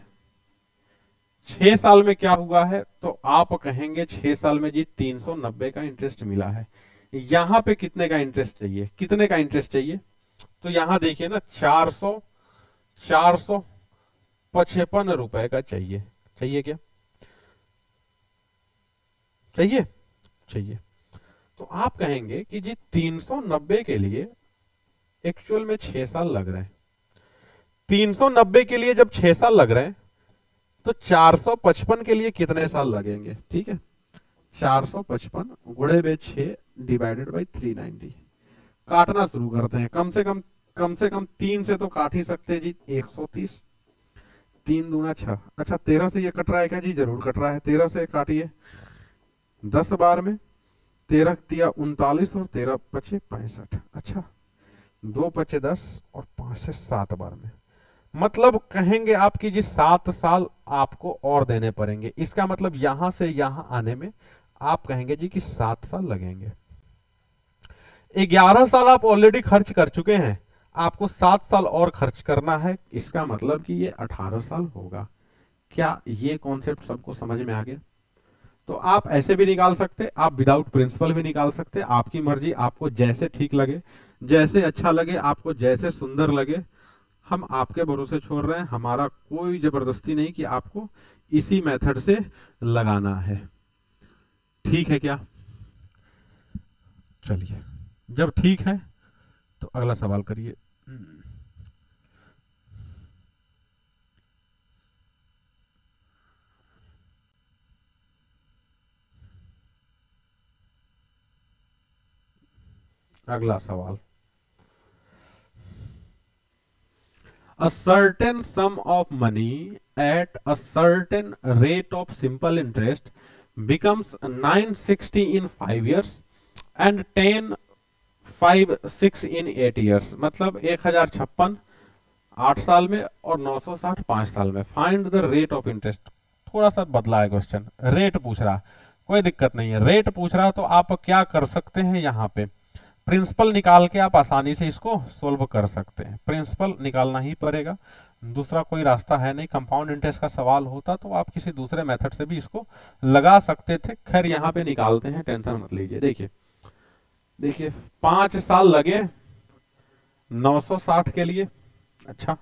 6 साल में क्या हुआ है, तो आप कहेंगे 6 साल में जी 390 का इंटरेस्ट मिला है। यहां पे कितने का इंटरेस्ट चाहिए, कितने का इंटरेस्ट चाहिए? तो यहां देखिए ना, 455 रुपए का चाहिए। चाहिए क्या? चाहिए? चाहिए। तो आप कहेंगे कि जी 390 के लिए एक्चुअल में 6 साल लग रहे हैं। 390 के लिए जब 6 साल लग रहे हैं, तो 455 के लिए कितने साल लगेंगे? ठीक है, 455 गुणे में 6 डिवाइडेड बाई 390। काटना शुरू करते हैं। कम से कम 3 से तो काट ही सकते हैं जी। 130, 3 दूना 6। अच्छा, 13 से ये कट रहा है क्या जी? जरूर कट रहा है। 13 से काटिए 10 बार में। 13 तिया 39 और 13 पचे 65। अच्छा, 2 पचे 10 और 5 से 7 बार में। मतलब कहेंगे आपकी जी 7 साल आपको और देने पड़ेंगे। इसका मतलब यहां से यहां आने में आप कहेंगे जी कि 7 साल लगेंगे। 11 साल आप ऑलरेडी खर्च कर चुके हैं, आपको 7 साल और खर्च करना है। इसका मतलब कि ये 18 साल होगा। क्या ये कॉन्सेप्ट सबको समझ में आ गया? तो आप ऐसे भी निकाल सकते, आप विदाउट प्रिंसिपल भी निकाल सकते, आपकी मर्जी, आपको जैसे ठीक लगे, जैसे अच्छा लगे, आपको जैसे सुंदर लगे। हम आपके भरोसे छोड़ रहे हैं, हमारा कोई जबरदस्ती नहीं कि आपको इसी मेथड से लगाना है। ठीक है क्या? चलिए, जब ठीक है तो अगला सवाल करिए। अगला सवाल, a certain sum of money at a certain rate of simple interest becomes 960 in 5 years and 1056 in 8 years। मतलब 1056 8 साल में और 960 5 साल में। Find the rate of interest. थोड़ा सा बदला है क्वेश्चन, रेट पूछ रहा, कोई दिक्कत नहीं है। रेट पूछ रहा तो आप क्या कर सकते हैं, यहाँ पे प्रिंसिपल निकाल के आप आसानी से इसको सोल्व कर सकते हैं। प्रिंसिपल निकालना ही पड़ेगा, दूसरा कोई रास्ता है नहीं। कंपाउंड इंटरेस्ट का सवाल होता तो आप किसी दूसरे मेथड से भी इसको लगा सकते थे। खैर यहाँ पे निकालते हैं, टेंशन मत लीजिए। देखिए देखिए, 5 साल लगे 960 के लिए। अच्छा,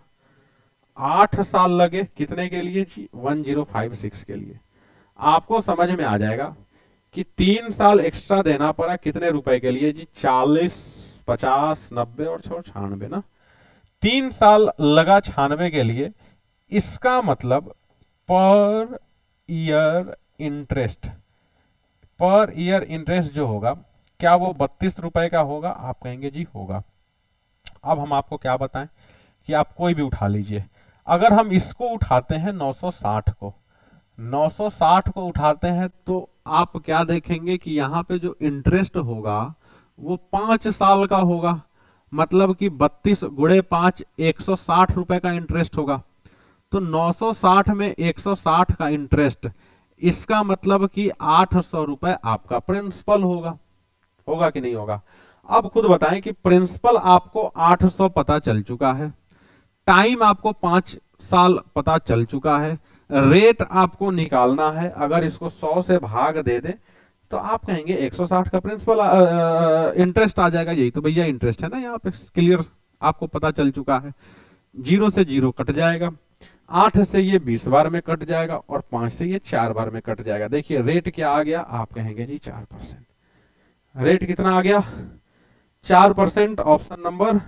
8 साल लगे कितने के लिए जी? 1056 के लिए। आपको समझ में आ जाएगा कि 3 साल एक्स्ट्रा देना पड़ा कितने रुपए के लिए जी? 40, 50, 90 और 96 ना। 3 साल लगा 96 के लिए। इसका मतलब per year interest, per year interest जो होगा, क्या वो 32 रुपए का होगा? आप कहेंगे जी होगा। अब हम आपको क्या बताएं कि आप कोई भी उठा लीजिए। अगर हम इसको उठाते हैं 960 को, 960 को उठाते हैं तो आप क्या देखेंगे कि यहाँ पे जो इंटरेस्ट होगा वो 5 साल का होगा। मतलब कि 32 गुणे 5 160 रुपए का इंटरेस्ट होगा। तो 960 में 160 का इंटरेस्ट, इसका मतलब कि 800 रुपए आपका प्रिंसिपल होगा। होगा कि नहीं होगा? अब खुद बताएं कि प्रिंसिपल आपको 800 पता चल चुका है, टाइम आपको 5 साल पता चल चुका है, रेट आपको निकालना है। अगर इसको 100 से भाग दे दे तो आप कहेंगे 160 का प्रिंसिपल इंटरेस्ट आ जाएगा। यही तो भैया इंटरेस्ट है ना, यहाँ पे क्लियर आपको पता चल चुका है। 0 से 0 कट जाएगा, 8 से ये 20 बार में कट जाएगा और 5 से ये 4 बार में कट जाएगा। देखिए रेट क्या आ गया? आप कहेंगे जी 4%। रेट कितना आ गया? 4%। Option number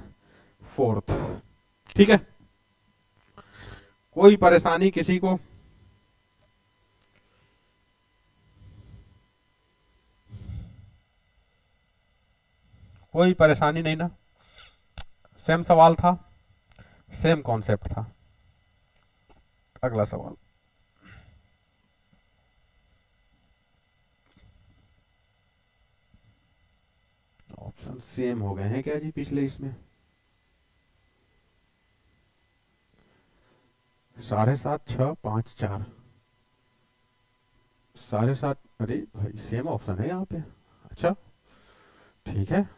4th। ठीक है, कोई परेशानी किसी को? कोई परेशानी नहीं ना? सेम सवाल था, सेम कॉन्सेप्ट था। अगला सवाल, ऑप्शन सेम हो गए हैं क्या जी पिछले इसमें? 7.5 6 5 4 7.5, अरे भाई सेम ऑप्शन है यहाँ पे। अच्छा ठीक है,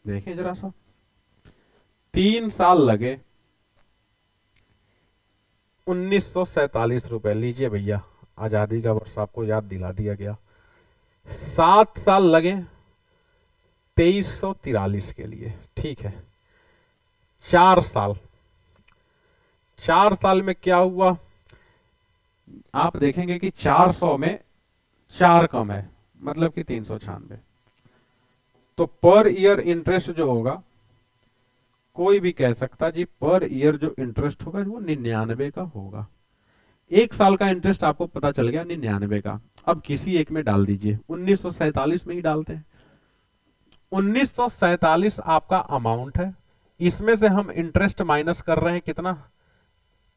देखें जरा सा। 3 साल लगे, 1947 रुपए। लीजिए भैया, आजादी का वर्ष आपको याद दिला दिया गया। 7 साल लगे 2343 के लिए, ठीक है। 4 साल, 4 साल में क्या हुआ, आप देखेंगे कि 400 में 4 कम है, मतलब कि 396। तो पर ईयर इंटरेस्ट जो होगा, कोई भी कह सकता जी पर ईयर जो इंटरेस्ट होगा वो 99 का होगा। 1 साल का इंटरेस्ट आपको पता चल गया 99 का। अब किसी एक में डाल दीजिए, 1947 में ही डालते हैं। 1947 आपका अमाउंट है, इसमें से हम इंटरेस्ट माइनस कर रहे हैं कितना,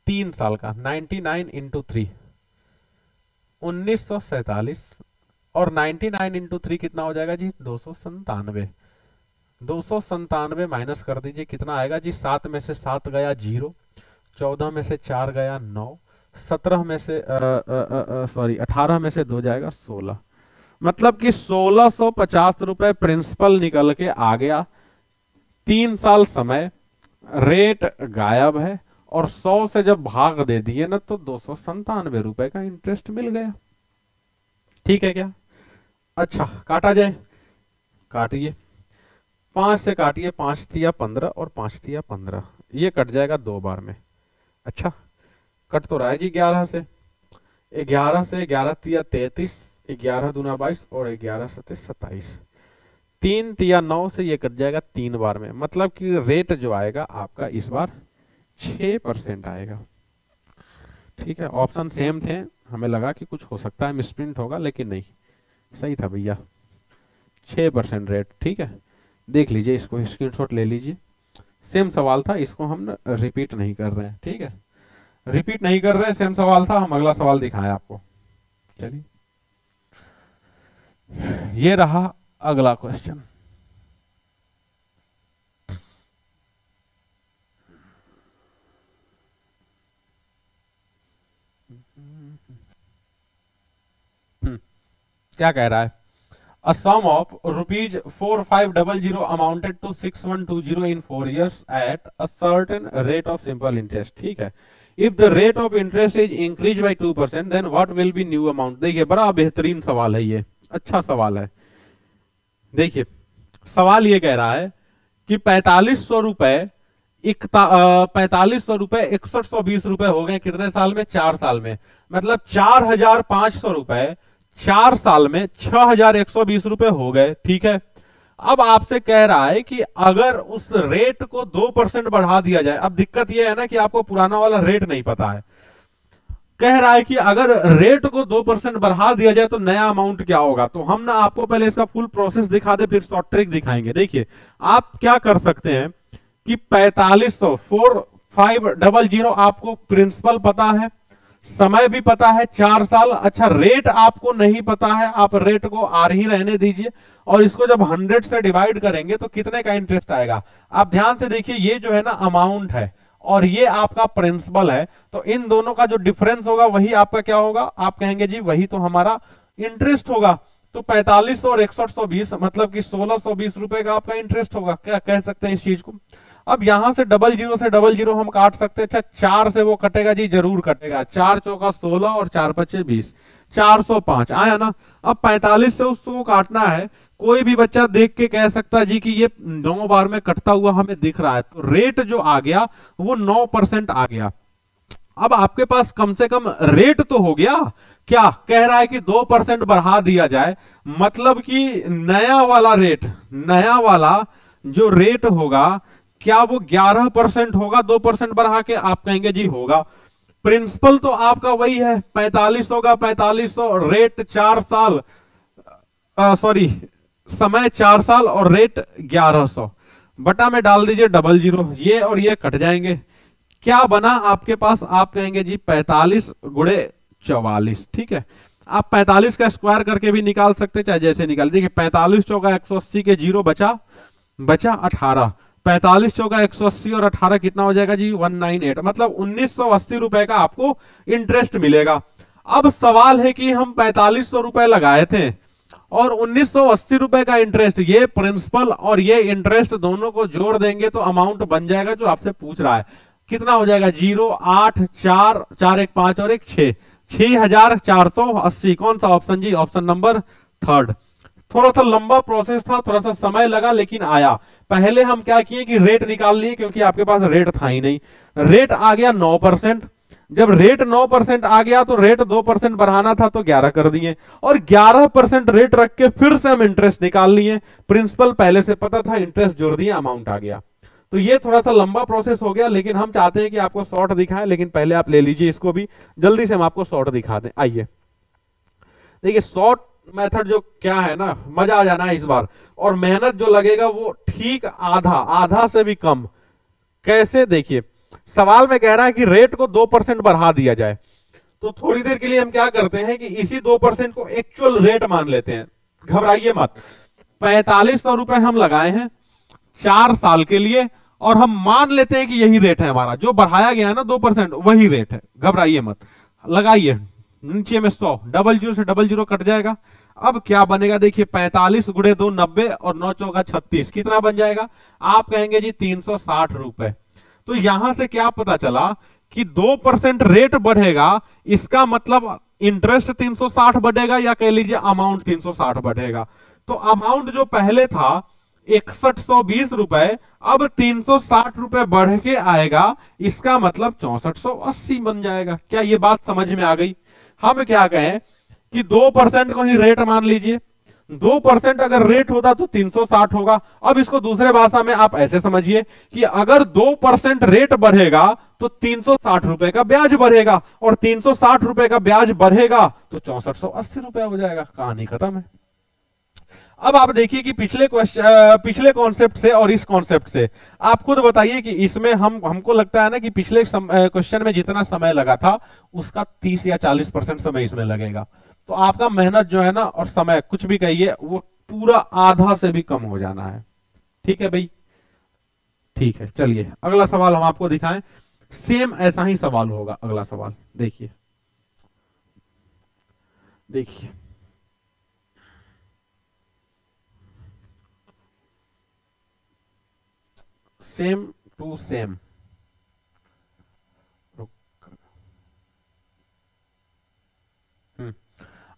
3 साल का। 99 इंटू 3, 1947 और 99 इंटू 3 कितना हो जाएगा जी, 297। 297 माइनस कर दीजिए, कितना आएगा जी, 7 में से 7 गया 0, 14 में से 4 गया 9, 17 में से 18 में से 2 जाएगा 16। मतलब कि 1650 रुपए प्रिंसिपल निकल के आ गया। 3 साल समय, रेट गायब है, और 100 से जब भाग दे दिए ना तो 297 रुपए का इंटरेस्ट मिल गया। ठीक है क्या? अच्छा, काटा जाए, काटिए। 5 से काटिए, 5 तिया 15 और 5 तिया 15, ये कट जाएगा 2 बार में। अच्छा, कट तो रहा है जी 11 से। 11 से 11 तिया 33, 11 दूना 22 और 11 सते 27। 3 तिया 9 से ये कट जाएगा 3 बार में। मतलब कि रेट जो आएगा आपका इस बार 6% आएगा। ठीक है, ऑप्शन सेम थे, हमें लगा कि कुछ हो सकता है मिसप्रिंट होगा, लेकिन नहीं, सही था भैया, 6% रेट। ठीक है, देख लीजिए, इसको स्क्रीनशॉट ले लीजिए। सेम सवाल था, इसको हम रिपीट नहीं कर रहे हैं। ठीक है, रिपीट नहीं कर रहे हैं, सेम सवाल था, हम अगला सवाल दिखाएं आपको। चलिए, ये रहा अगला क्वेश्चन। क्या कह रहा है, A sum of ₹4500 amounted to 6120 in 4 years at a certain rate of simple interest. ठीक है, if the rate of interest is increased by 2%, then what will be new amount? देखिए, बड़ा बेहतरीन सवाल है ये, अच्छा सवाल है। देखिए, सवाल ये कह रहा है कि 4500 रुपए 6120 रुपए हो गए कितने साल में, 4 साल में। मतलब 4500 रुपए 4 साल में 6120 रुपए हो गए। ठीक है, अब आपसे कह रहा है कि अगर उस रेट को 2% बढ़ा दिया जाए। अब दिक्कत यह है ना कि आपको पुराना वाला रेट नहीं पता है। कह रहा है कि अगर रेट को 2% बढ़ा दिया जाए तो नया अमाउंट क्या होगा। तो हम ना आपको पहले इसका फुल प्रोसेस दिखा दे, फिर शॉर्ट ट्रिक दिखाएंगे। देखिए, आप क्या कर सकते हैं कि 4500 आपको प्रिंसिपल पता है, समय भी पता है 4 साल। अच्छा, रेट आपको नहीं पता है, आप रेट को आर ही रहने दीजिए, और इसको जब 100 से डिवाइड करेंगे तो कितने का इंटरेस्ट आएगा। आप ध्यान से देखिए, ये जो है ना अमाउंट है और ये आपका प्रिंसिपल है, तो इन दोनों का जो डिफरेंस होगा वही आपका क्या होगा, आप कहेंगे जी वही तो हमारा इंटरेस्ट होगा। तो 4500 और 6120 मतलब कि 1620 रुपए का आपका इंटरेस्ट होगा। क्या कह सकते हैं इस चीज को। अब यहां से 00 से 00 हम काट सकते हैं। अच्छा, 4 से वो कटेगा जी, जरूर कटेगा। 4 चौका 16 और 4 पच्चे 20, 405 आया ना। अब 45 से उसको काटना है। कोई भी बच्चा देख के कह सकता है जी कि ये 9 बार में कटता हुआ हमें दिख रहा है, तो रेट जो आ गया वो 9% आ गया। अब आपके पास कम से कम रेट तो हो गया। क्या कह रहा है कि 2% बढ़ा दिया जाए, मतलब कि नया वाला रेट, नया वाला जो रेट होगा क्या वो 11% होगा 2% बढ़ा के। आप कहेंगे जी होगा। प्रिंसिपल तो आपका वही है 4500 का 4500, रेट 4 साल, सॉरी समय 4 साल और रेट 1100, बटा में डाल दीजिए 00, ये और ये कट जाएंगे। क्या बना आपके पास, आप कहेंगे जी 45 गुणे 44। ठीक है, आप 45 का स्क्वायर करके भी निकाल सकते, चाहे जैसे निकाल। देखिए 45 चौका 180 के 0 बचा 18, 45 चौका 180 और 18 कितना हो जाएगा जी 198, मतलब 1980 रुपए का आपको इंटरेस्ट मिलेगा। अब सवाल है कि हम 4500 रुपए लगाए थे और 1980 रुपए का इंटरेस्ट, ये प्रिंसिपल और ये इंटरेस्ट दोनों को जोड़ देंगे तो अमाउंट बन जाएगा जो आपसे पूछ रहा है। कितना हो जाएगा 0 8 4 4 1 5 और 1 6, 6480। कौन सा ऑप्शन जी? Option number third. थोड़ा सा लंबा प्रोसेस था, थोड़ा सा समय लगा, लेकिन आया। पहले हम क्या किए कि रेट निकाल लिए, क्योंकि आपके पास रेट था ही नहीं। रेट आ गया 9%। जब रेट 9% आ गया तो रेट 2% बढ़ाना था तो 11 कर दिए, और 11% रेट रख के फिर से हम इंटरेस्ट निकाल लिए। प्रिंसिपल पहले से पता था, इंटरेस्ट जोड़ दिए, अमाउंट आ गया। तो ये थोड़ा सा लंबा प्रोसेस हो गया, लेकिन हम चाहते हैं कि आपको शॉर्ट दिखाएं। लेकिन पहले आप ले लीजिए इसको भी, जल्दी से हम आपको शॉर्ट दिखा दें। आइए देखिए, शॉर्ट मेथड जो क्या है ना, मजा आ जाना है इस बार, और मेहनत जो लगेगा वो ठीक आधा से भी कम। कैसे? देखिए, सवाल में कह रहा है कि रेट को 2% बढ़ा दिया जाए, तो थोड़ी देर के लिए हम क्या करते हैं कि इसी 2% को एक्चुअल रेट मान लेते हैं। घबराइए मत। 4500 रुपए हम लगाए हैं 4 साल के लिए, और हम मान लेते हैं कि यही रेट है हमारा, जो बढ़ाया गया है ना 2%, वही रेट है। घबराइए मत, लगाइए नीचे में 100, 00 से 00 कट जाएगा। अब क्या बनेगा? देखिए, 45 गुणे 2 90 और 9 चौका 36, कितना बन जाएगा? आप कहेंगे जी 360 रुपए। तो यहां से क्या पता चला कि 2% रेट बढ़ेगा, इसका मतलब इंटरेस्ट 360 बढ़ेगा, या कह लीजिए अमाउंट 360 बढ़ेगा। तो अमाउंट जो पहले था 6120 रुपए, अब 360 रुपए बढ़ के आएगा, इसका मतलब 6480 बन जाएगा। क्या ये बात समझ में आ गई? हम क्या कहें कि 2% को ही रेट मान लीजिए। 2% अगर रेट होता तो 360 होगा। अब इसको दूसरे भाषा में आप ऐसे समझिए कि अगर 2% रेट बढ़ेगा तो 360 रुपए का ब्याज बढ़ेगा, और 360 रुपए का ब्याज बढ़ेगा तो 6480 रुपए हो जाएगा। कहानी खत्म है। अब आप देखिए कि पिछले कॉन्सेप्ट से और इस कॉन्सेप्ट से आप खुद बताइए कि इसमें हमको लगता है ना कि पिछले क्वेश्चन में जितना समय लगा था उसका 30 या 40% समय इसमें लगेगा। तो आपका मेहनत जो है ना, और समय कुछ भी कहिए, वो पूरा आधा से भी कम हो जाना है। ठीक है भाई? ठीक है, चलिए अगला सवाल हम आपको दिखाएं। सेम ऐसा ही सवाल होगा अगला सवाल। देखिए देखिए, same to same.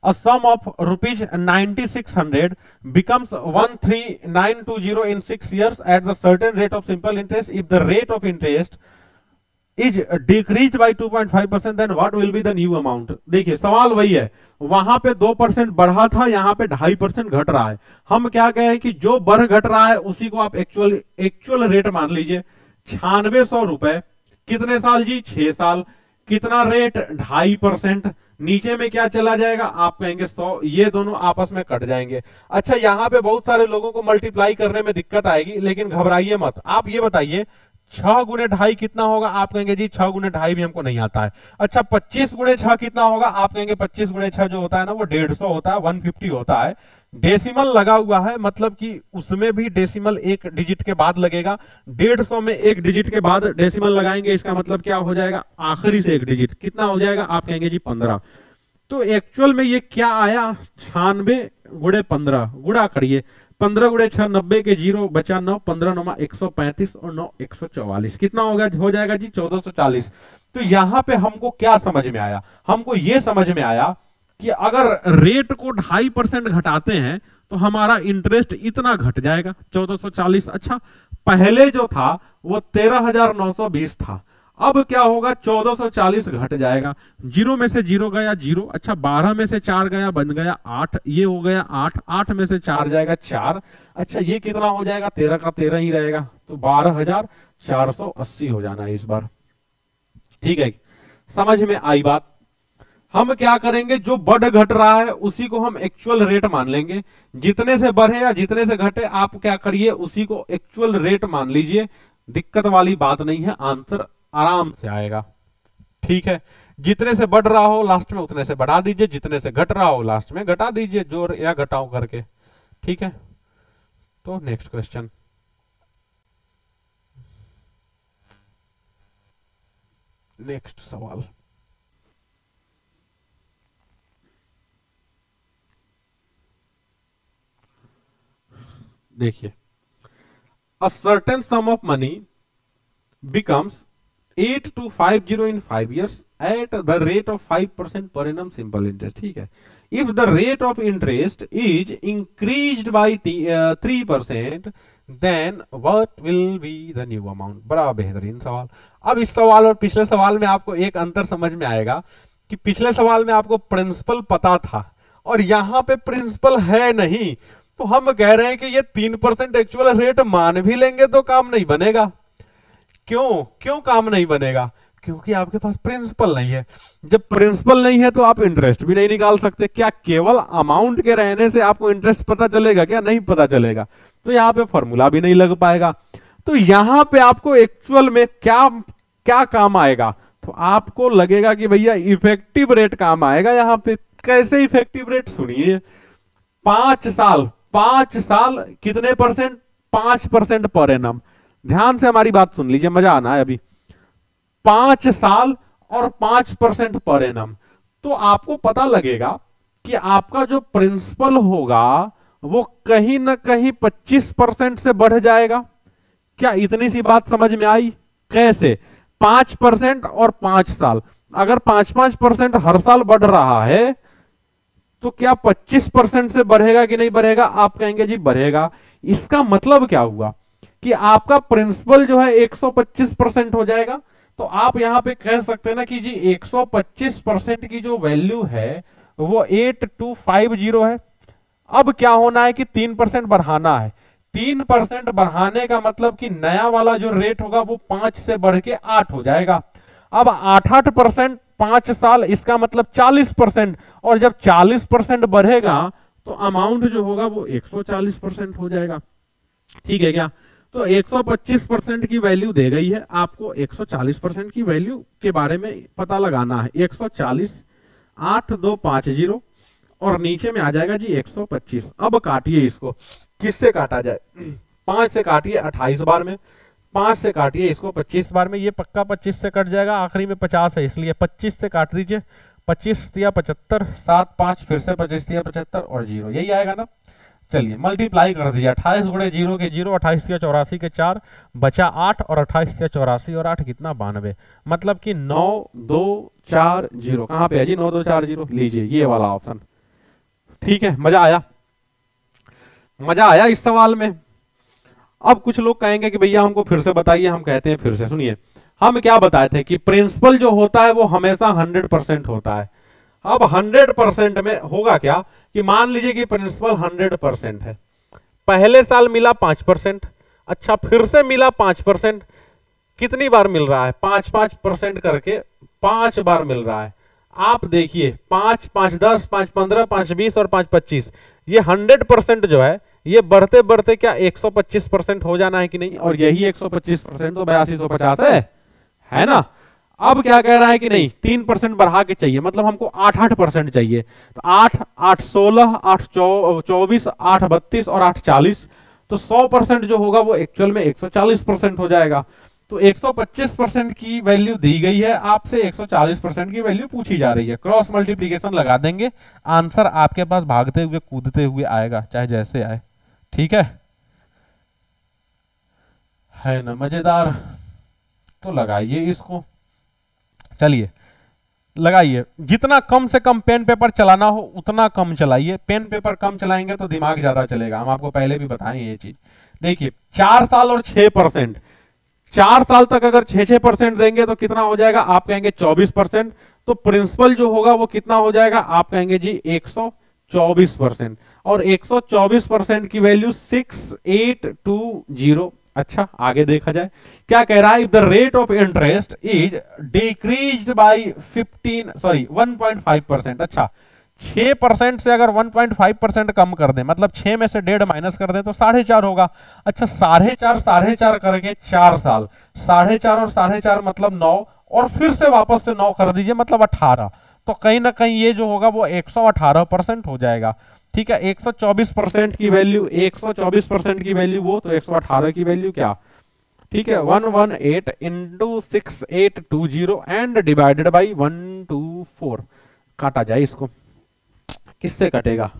A sum of rupees 9600 becomes 13920 in 6 years at the certain rate of simple interest. If the rate of interest is decreased by 2.5%, then what will be the new amount? देखिए, सवाल वही है, वहां पे 2% बढ़ा था, यहाँ पे 2.5% घट रहा है। हम क्या कह रहे हैं कि जो बढ़ घट रहा है उसी को आप एक्चुअल रेट मान लीजिए। 9600 रुपए, कितने साल जी? 6 साल। कितना रेट? 2.5%। नीचे में क्या चला जाएगा? आप कहेंगे 100, ये दोनों आपस में कट जाएंगे। अच्छा, यहां पे बहुत सारे लोगों को मल्टीप्लाई करने में दिक्कत आएगी, लेकिन घबराइए मत। आप ये बताइए 6 गुणे 2.5 कितना होगा? आप कहेंगे जी 6 गुणे 2.5 भी हमको नहीं आता है। अच्छा, 25 गुणे 6 कितना होगा? आप कहेंगे 25 गुणे 6 जो होता है ना वो 150 होता है, 150 होता है। डेसिमल लगा हुआ है, मतलब कि उसमें भी डेसिमल एक डिजिट के बाद लगेगा। 150 में एक डिजिट के बाद डेसिमल लगाएंगे, इसका मतलब क्या हो जाएगा? आखिरी से एक डिजिट। कितना हो जाएगा? आप कहेंगे जी 15। तो एक्चुअल में ये क्या आया? 96 गुणे 15, गुणा करिए। 15 गुणे 6 90 के 0 बचा 9, 15 9 135 और 9 144, कितना होगा? हो जाएगा जी 1440। तो यहां पे हमको क्या समझ में आया? हमको ये समझ में आया कि अगर रेट को 2.5% घटाते हैं तो हमारा इंटरेस्ट इतना घट जाएगा, 1440। अच्छा, पहले जो था वो 13,920 था, अब क्या होगा? 1440 घट जाएगा। 0 में से 0 गया 0। अच्छा, 12 में से 4 गया, बन गया 8, ये हो गया 8। 8 में से 4 जाएगा 4। अच्छा, ये कितना हो जाएगा? 13 का 13 ही रहेगा, तो 12,480 हो जाना है इस बार। ठीक है, समझ में आई बात? हम क्या करेंगे, जो बढ़ घट रहा है उसी को हम एक्चुअल रेट मान लेंगे। जितने से बढ़े या जितने से घटे, आप क्या करिए, उसी को एक्चुअल रेट मान लीजिए। दिक्कत वाली बात नहीं है, आंसर आराम से आएगा। ठीक है, जितने से बढ़ रहा हो लास्ट में उतने से बढ़ा दीजिए, जितने से घट रहा हो लास्ट में घटा दीजिए, जोड़ या घटाओ करके। ठीक है, तो नेक्स्ट क्वेश्चन। नेक्स्ट सवाल देखिए, a certain sum of money becomes 8250 in 5 years at the rate of 5% per annum simple interest. ठीक है, if the rate of interest is increased by 3% then what will be the new amount. बड़ा बेहतरीन सवाल। अब इस सवाल और पिछले सवाल में आपको एक अंतर समझ में आएगा कि पिछले सवाल में आपको प्रिंसिपल पता था और यहां पे प्रिंसिपल है नहीं, तो हम कह रहे हैं कि ये 3% एक्चुअल रेट मान भी लेंगे तो काम नहीं बनेगा। क्यों काम नहीं बनेगा? क्योंकि आपके पास प्रिंसिपल नहीं है। जब प्रिंसिपल नहीं है तो आप इंटरेस्ट भी नहीं निकाल सकते। क्या केवल अमाउंट के रहने से आपको इंटरेस्ट पता चलेगा? क्या नहीं पता चलेगा। तो यहाँ पे फॉर्मूला भी नहीं लग पाएगा। तो यहाँ पे आपको एक्चुअल में क्या क्या काम आएगा? तो आपको लगेगा कि भैया इफेक्टिव रेट काम आएगा। यहाँ पे कैसे इफेक्टिव रेट? सुनिए, 5 साल कितने परसेंट? 5% per annum. ध्यान से हमारी बात सुन लीजिए, मजा आना है अभी। 5 साल और 5% पर एनम, तो आपको पता लगेगा कि आपका जो प्रिंसिपल होगा वो कहीं ना कहीं 25% से बढ़ जाएगा। क्या इतनी सी बात समझ में आई? कैसे? 5% और 5 साल, अगर 5% हर साल बढ़ रहा है तो क्या 25% से बढ़ेगा कि नहीं बढ़ेगा? आप कहेंगे जी बढ़ेगा। इसका मतलब क्या हुआ कि आपका प्रिंसिपल जो है 125% हो जाएगा। तो आप यहां पे कह सकते हैं ना कि जी 125% की जो वैल्यू है वो 8250 है। अब क्या होना है कि 3% बढ़ाना है। 3% बढ़ाने का मतलब कि नया वाला जो रेट होगा वो 5 से बढ़ के 8 हो जाएगा। अब 8% 5 साल, इसका मतलब 40%, और जब 40% बढ़ेगा तो अमाउंट जो होगा वो 140% हो जाएगा। ठीक है क्या? तो 125% की वैल्यू दे गई है, आपको 140% की वैल्यू के बारे में पता लगाना है। 140 8250 और नीचे में आ जाएगा जी 125। अब काटिए इसको, किससे काटा जाए? 5 से काटिए 28 बार में, 5 से काटिए इसको 25 बार में। ये पक्का 25 से कट जाएगा, आखिरी में 50 है इसलिए 25 से काट दीजिए। 25 दिया 75, 7 5 फिर से 25 दिया 75 और 0, यही आएगा ना। चलिए मल्टीप्लाई कर दीजिए, 28 गुणे 0 के 0, 28 दिया 84 के 4, बचा 8 और 28 दिया 84 और 8 कितना 92, मतलब कि 9240। कहां पे है जी 9240? लीजिए ये वाला ऑप्शन। ठीक है, मजा आया? मजा आया इस सवाल में? अब कुछ लोग कहेंगे कि भैया हमको फिर से बताइए। हम कहते हैं फिर से, सुनिए, हम क्या बताए थे कि प्रिंसिपल जो होता है वो हमेशा 100% होता है। अब 100% में होगा क्या कि मान लीजिए कि प्रिंसिपल 100% है, पहले साल मिला 5%, अच्छा फिर से मिला 5%, कितनी बार मिल रहा है? 5% करके 5 बार मिल रहा है। आप देखिए 5 5 10 5 15 5 20 और 5 25, ये 100% जो है ये बढ़ते बढ़ते क्या 125% हो जाना है कि नहीं? और यही 125% तो 8250 है ना। अब क्या कह रहा है कि नहीं 3% बढ़ा के चाहिए, मतलब हमको 8% चाहिए। तो 8 8 16 8 24 8 32 और 8 40, तो 100% जो होगा वो एक्चुअल में 140% हो जाएगा। तो 125% की वैल्यू दी गई है, आपसे 140% की वैल्यू पूछी जा रही है। क्रॉस मल्टीप्लीकेशन लगा देंगे, आंसर आपके पास भागते हुए कूदते हुए आएगा, चाहे जैसे आए। ठीक है ना मजेदार? तो लगाइए इसको, चलिए लगाइए। जितना कम से कम पेन पेपर चलाना हो उतना कम चलाइए। पेन पेपर कम चलाएंगे तो दिमाग ज्यादा चलेगा, हम आपको पहले भी बताएं ये चीज। देखिए 4 साल और 6%, 4 साल तक अगर 6% देंगे तो कितना हो जाएगा? आप कहेंगे 24%। तो प्रिंसिपल जो होगा वो कितना हो जाएगा? आप कहेंगे जी 124%, और 124% की वैल्यू 6820। अच्छा आगे देखा जाए क्या कह रहा है? If the rate of interest is decreased bye 1.5%। अच्छा 6% से अगर 1.5% कम कर दें, मतलब 6 में से 1.5 माइनस कर दें तो 4.5 होगा। अच्छा 4.5 करके 4 साल, 4.5 और 4.5 मतलब 9, और फिर से वापस से 9 कर दीजिए मतलब 18। तो कहीं ना कहीं ये जो होगा वो 118% हो जाएगा। ठीक है, 124% की वैल्यू, 124% की वैल्यू वो, तो 118 की वैल्यू क्या ठीक है, 118 इंटू 6820 एंड डिवाइडेड बाई 124। काटा जाए इसको, किससे कटेगा,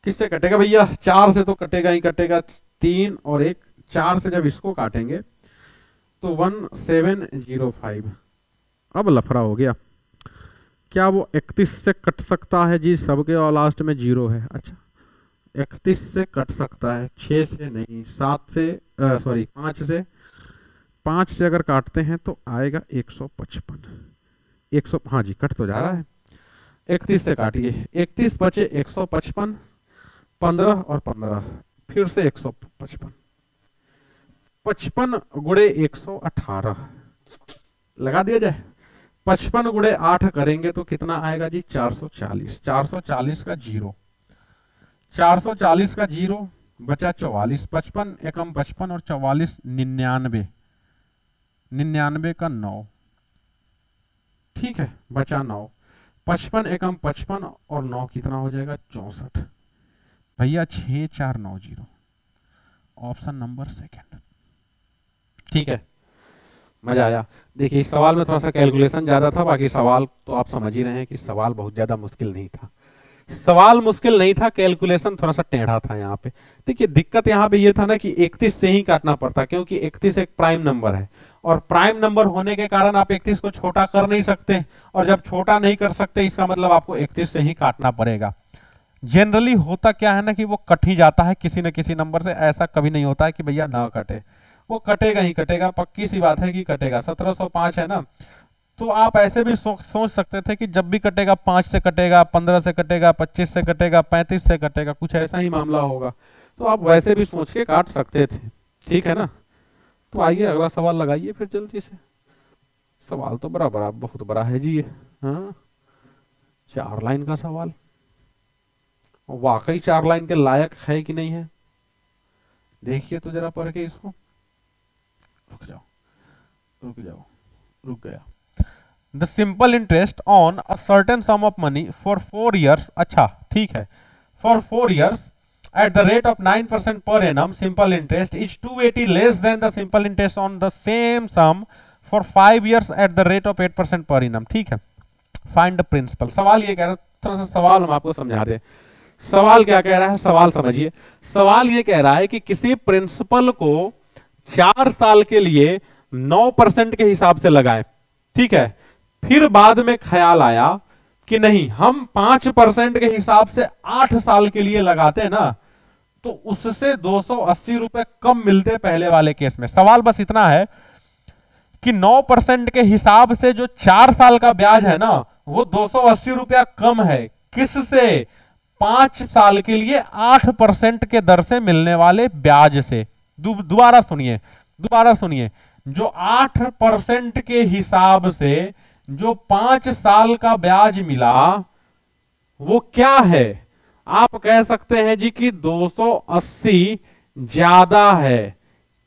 किससे कटेगा भैया, 4 से तो कटेगा ही कटेगा, 3 और 1, 4 से जब इसको काटेंगे तो 1705। अब लफड़ा हो गया, क्या वो 31 से कट सकता है जी, सबके और लास्ट में 0 है। अच्छा 31 से कट सकता है, 6 से नहीं, 7 से सॉरी 5 से अगर काटते हैं तो आएगा 155। 100, हाँ जी कट तो जा रहा है। 31 से काटिए, 31 बचे 155, 15 और 15 फिर से 155, 55 गुणे 118 लगा दिया जाए। 55 गुणे 8 करेंगे तो कितना आएगा जी, 440। 440 का 0, 440 का 0 बचा 44, 55 एकम 55 और 44 99, 99 का 9, ठीक है बचा 9, 55 एकम 55 और 9 कितना हो जाएगा 64 भैया, 6490, ऑप्शन नंबर सेकंड। ठीक है, मजा आया। देखिए इस सवाल में थोड़ा सा कैलकुलेशन ज्यादा था, बाकी सवाल तो आप समझ ही रहे हैं कि सवाल बहुत ज्यादा मुश्किल नहीं था। सवाल मुश्किल नहीं था, कैलकुलेशन थोड़ा सा टेढ़ा था यहाँ पे। देखिए दिक्कत यहाँ पे ये था ना कि 31 से ही काटना पड़ता, क्योंकि 31 एक प्राइम नंबर है और प्राइम नंबर होने के कारण आप 31 को छोटा कर नहीं सकते, और जब छोटा नहीं कर सकते इसका मतलब आपको 31 से ही काटना पड़ेगा। जनरली होता क्या है ना कि वो कट ही जाता है किसी न किसी नंबर से, ऐसा कभी नहीं होता है कि भैया ना कटे, वो कटेगा ही कटेगा, पक्की सी बात है कि कटेगा। 1705 है ना, तो आप ऐसे भी सोच सकते थे कि जब भी कटेगा 5 से कटेगा, 15 से कटेगा, 25 से कटेगा, 35 से कटेगा, कुछ ऐसा ही मामला होगा, तो आप वैसे भी सोच के काट सकते थे। ठीक है ना, तो आइए अगला सवाल लगाइए फिर जल्दी से। सवाल तो बड़ा बहुत बड़ा है जी ये, हाँ 4 लाइन का सवाल, वाकई 4 लाइन के लायक है कि नहीं है, देखिए तो जरा पढ़ के इसको। रुक जाओ रुक जाओ, रुक गया। The simple interest on a certain sum of money for 4 years, अच्छा ठीक है, for 4 years at the rate of 9% per annum, simple interest is 280 less than the simple interest on the same sum for 5 years at the rate of 8% per annum। ठीक है, find the principal. सवाल ये कह रहा है, थोड़ा सा सवाल हम आपको समझा दें। सवाल क्या कह रहा है, सवाल समझिए। सवाल ये कह रहा है कि किसी प्रिंसिपल को 4 साल के लिए 9% के हिसाब से लगाएं, ठीक है, फिर बाद में ख्याल आया कि नहीं हम 5% के हिसाब से 8 साल के लिए लगाते हैं ना, तो उससे 280 रुपए कम मिलते पहले वाले केस में। सवाल बस इतना है कि 9% के हिसाब से जो 4 साल का ब्याज है ना, वो 280 रुपया कम है, किससे, 5 साल के लिए 8% के दर से मिलने वाले ब्याज से। दोबारा सुनिए, जो 8% के हिसाब से जो 5 साल का ब्याज मिला वो क्या है, आप कह सकते हैं जी कि 280 ज्यादा है।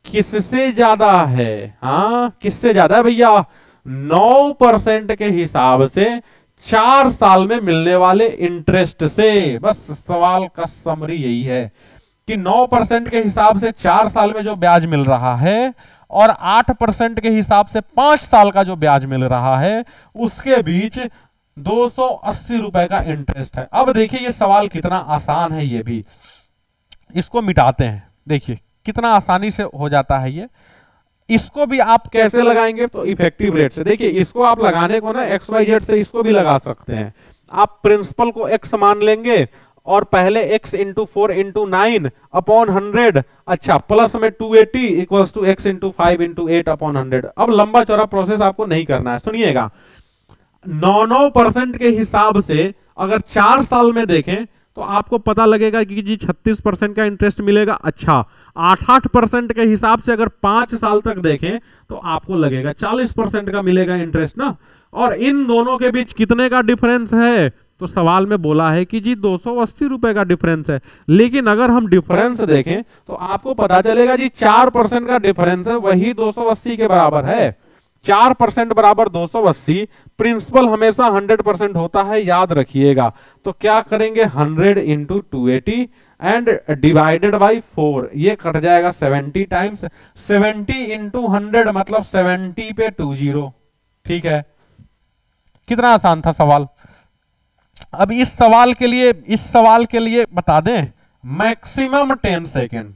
किससे ज्यादा है, हाँ किससे ज्यादा है भैया, 9% के हिसाब से 4 साल में मिलने वाले इंटरेस्ट से। बस सवाल का समरी यही है कि 9% के हिसाब से 4 साल में जो ब्याज मिल रहा है और 8% के हिसाब से 5 साल का जो ब्याज मिल रहा है, उसके बीच 280 रुपए का इंटरेस्ट है। अब देखिए ये सवाल कितना आसान है, ये भी इसको मिटाते हैं, देखिए कितना आसानी से हो जाता है ये। इसको भी आप कैसे लगाएंगे, तो इफेक्टिव रेट से। देखिए इसको आप लगाने को ना XYZ से इसको भी लगा सकते हैं। आप प्रिंसिपल को x मान लेंगे और पहले x इंटू 4 इंटू 9 अपॉन 100, अच्छा प्लस में 280 equals to x into 5 into 8 upon 100। अब लंबा चौड़ा प्रोसेस आपको नहीं करना है, सुनिएगा। 9% के हिसाब से अगर 4 साल में देखें तो आपको पता लगेगा कि जी 36% का इंटरेस्ट मिलेगा। अच्छा 8% के हिसाब से अगर 5 साल तक देखें तो आपको लगेगा 40% का मिलेगा इंटरेस्ट ना। और इन दोनों के बीच कितने का डिफरेंस है, तो सवाल में बोला है कि जी 280 रुपए का डिफरेंस है। लेकिन अगर हम डिफरेंस देखें तो आपको पता चलेगा जी 4% का डिफरेंस है, वही 280 के बराबर है। 4% बराबर 280। प्रिंसिपल हमेशा 100% होता है, याद रखिएगा। तो क्या करेंगे, 100 इंटू 280 एंड डिवाइडेड बाई 4, ये कट जाएगा 70 टाइम्स 70 इंटू 100 मतलब 70 पे 20। ठीक है, कितना आसान था सवाल। अब इस सवाल के लिए बता दें मैक्सिमम 10 सेकेंड,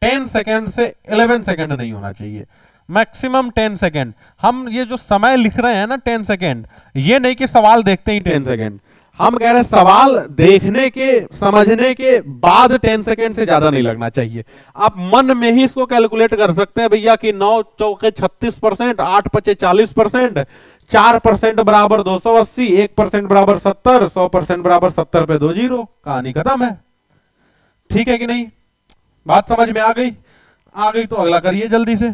10 सेकेंड से 11 सेकेंड नहीं होना चाहिए, मैक्सिमम 10 सेकेंड। हम ये जो समय लिख रहे हैं ना 10 सेकेंड, ये नहीं कि सवाल देखते ही 10 सेकेंड, हम कह रहे हैं सवाल देखने के समझने के बाद 10 सेकेंड से ज्यादा नहीं लगना चाहिए। आप मन में ही इसको कैलकुलेट कर सकते हैं भैया कि 9 चौके 36%, 8 पचे 40%, 4% बराबर 280, 1% बराबर 70, 100% बराबर 70 पे 2 जीरो, कहानी खत्म है। ठीक है कि नहीं, बात समझ में आ गई? आ गई तो अगला करिए जल्दी से।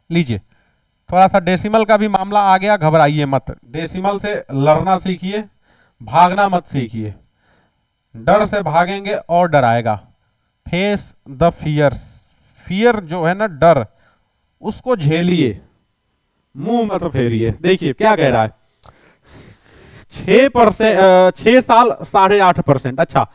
लीजिए, थोड़ा सा डेसिमल का भी मामला आ गया, घबराइए मत, डेसिमल से लड़ना सीखिए, भागना मत सीखिए। डर से भागेंगे और डर आएगा। फेस द फियर्स, फियर जो है ना डर, उसको झेलिए, मुंह मत फेरिए। देखिए क्या कह रहा है, 6 साल 8.5%, अच्छा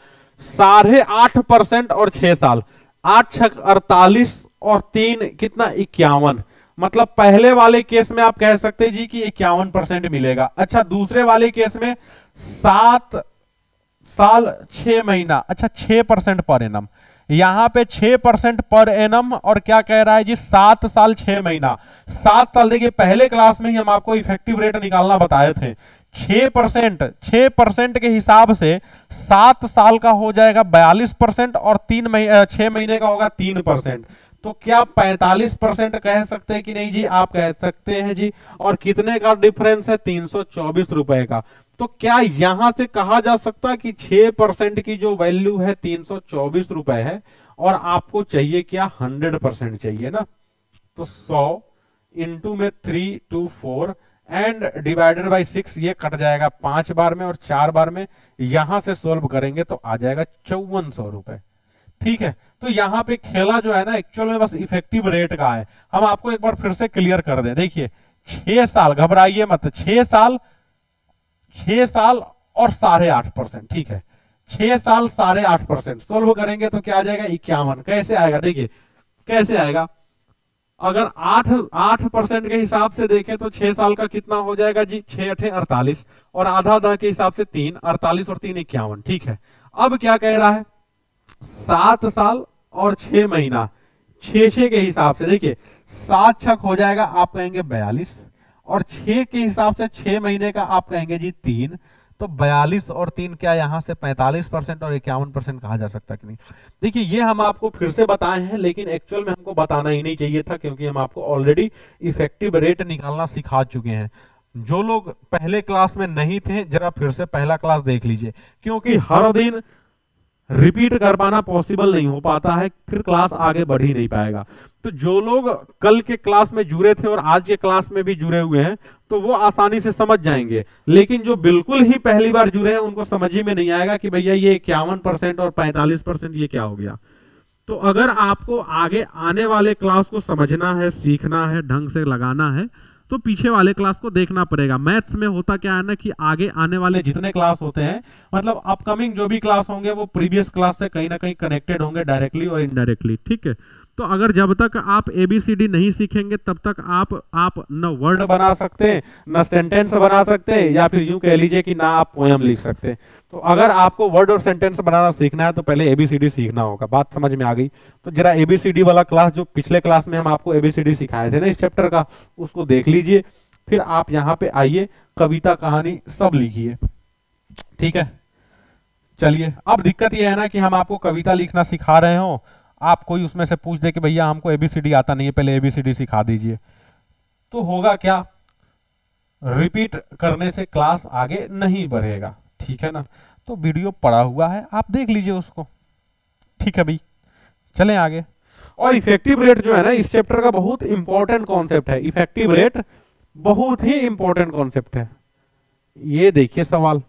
8.5% और 6 साल, 8 छक 48 और 3 कितना 51, मतलब पहले वाले केस में आप कह सकते हैं जी कि 51% मिलेगा। अच्छा दूसरे वाले केस में 7 साल 6 महीना, अच्छा 6% पर एनम, यहां पे 6% पर एनम, और क्या कह रहा है जी 7 साल 6 महीना। 7 साल देखिए पहले क्लास में ही हम आपको इफेक्टिव रेट निकालना बताए थे, 6% के हिसाब से 7 साल का हो जाएगा 42% और 6 महीने का होगा 3%, तो क्या 45% कह सकते हैं कि नहीं जी? आप कह सकते हैं जी। और कितने का डिफरेंस है? 324 रुपए का। तो क्या यहां से कहा जा सकता है कि 6% की जो वैल्यू है 324 रुपए है, और आपको चाहिए क्या? 100% चाहिए ना, तो 100 इंटू में 324 एंड डिवाइडेड बाई 6, ये कट जाएगा 5 बार में और 4 बार में, यहां से सोल्व करेंगे तो आ जाएगा 5400 रुपए। ठीक है, तो यहां पे खेला जो है ना एक्चुअल में बस इफेक्टिव रेट का है। हम आपको एक बार फिर से क्लियर कर दें, देखिए 6 साल, घबराइए मत, 6 साल और 8.5%, ठीक है 6 साल 8.5%, सोल्व करेंगे तो क्या आ जाएगा? 51। कैसे आएगा? देखिए कैसे आएगा, अगर 8% के हिसाब से देखें तो 6 साल का कितना हो जाएगा जी? 6 8 48, और आधा आधा के हिसाब से 3, 48 और 3 51। ठीक है, अब क्या कह रहा है? 7 साल और 6 महीना, 6 के हिसाब से देखिए 7 छक हो जाएगा आप कहेंगे 42, और 6 के हिसाब से 6 महीने का आप कहेंगे जी 3, तो 42 और 3 क्या यहां से 45% और 51% कहा जा सकता कि नहीं? देखिए ये हम आपको फिर से बताए हैं, लेकिन एक्चुअल में हमको बताना ही नहीं चाहिए था, क्योंकि हम आपको ऑलरेडी इफेक्टिव रेट निकालना सिखा चुके हैं। जो लोग पहले क्लास में नहीं थे जरा फिर से पहला क्लास देख लीजिए, क्योंकि हर दिन रिपीट कर पाना पॉसिबल नहीं हो पाता है, फिर क्लास आगे बढ़ ही नहीं पाएगा। तो जो लोग कल के क्लास में जुड़े थे और आज के क्लास में भी जुड़े हुए हैं तो वो आसानी से समझ जाएंगे, लेकिन जो बिल्कुल ही पहली बार जुड़े हैं उनको समझ ही में नहीं आएगा कि भैया ये 51% और 45% ये क्या हो गया। तो अगर आपको आगे आने वाले क्लास को समझना है, सीखना है, ढंग से लगाना है, तो पीछे वाले क्लास को देखना पड़ेगा। मैथ्स में होता क्या है ना कि आगे आने वाले जितने क्लास होते हैं, मतलब अपकमिंग जो भी क्लास होंगे वो प्रीवियस क्लास से कहीं ना कहीं कनेक्टेड होंगे, डायरेक्टली और इनडायरेक्टली। ठीक है, तो अगर जब तक आप ABCD नहीं सीखेंगे तब तक आप न वर्ड बना सकते हैं, न सेंटेंस बना सकते हैं, या फिर यूं कह लीजिए कि ना आप पोएम लिख सकते हैं। तो अगर आपको वर्ड और सेंटेंस बनाना सीखना है तो पहले ABCD सीखना होगा। बात समझ में आ गई? तो जरा ABCD वाला क्लास जो पिछले क्लास में हम आपको ABCD सिखाए थे ना इस चैप्टर का, उसको देख लीजिए, फिर आप यहाँ पे आइए, कविता कहानी सब लिखिए। ठीक है, चलिए। अब दिक्कत यह है ना कि हम आपको कविता लिखना सिखा रहे हो, आप कोई उसमें से पूछ दे कि भैया हमको ABCD आता नहीं है, पहले ABCD सिखा दीजिए, तो होगा क्या? रिपीट करने से क्लास आगे नहीं बढ़ेगा। ठीक है ना, तो वीडियो पड़ा हुआ है, आप देख लीजिए उसको। ठीक है भाई, चलें आगे। और इफेक्टिव रेट जो है ना इस चैप्टर का बहुत इंपॉर्टेंट कॉन्सेप्ट है। इफेक्टिव रेट बहुत ही इंपॉर्टेंट कॉन्सेप्ट है। ये देखिए सवाल,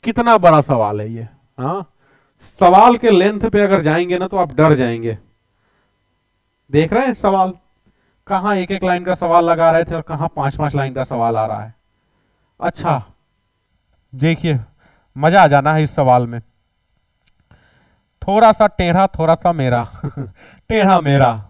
कितना बड़ा सवाल है ये। हाँ, सवाल के लेंथ पे अगर जाएंगे ना तो आप डर जाएंगे। देख रहे हैं सवाल, कहां एक एक लाइन का सवाल लगा रहे थे और कहां 5-5 लाइन का सवाल आ रहा है। अच्छा देखिए, मजा आ जाना है इस सवाल में। थोड़ा सा टेढ़ा, थोड़ा सा मेरा टेढ़ा मेरा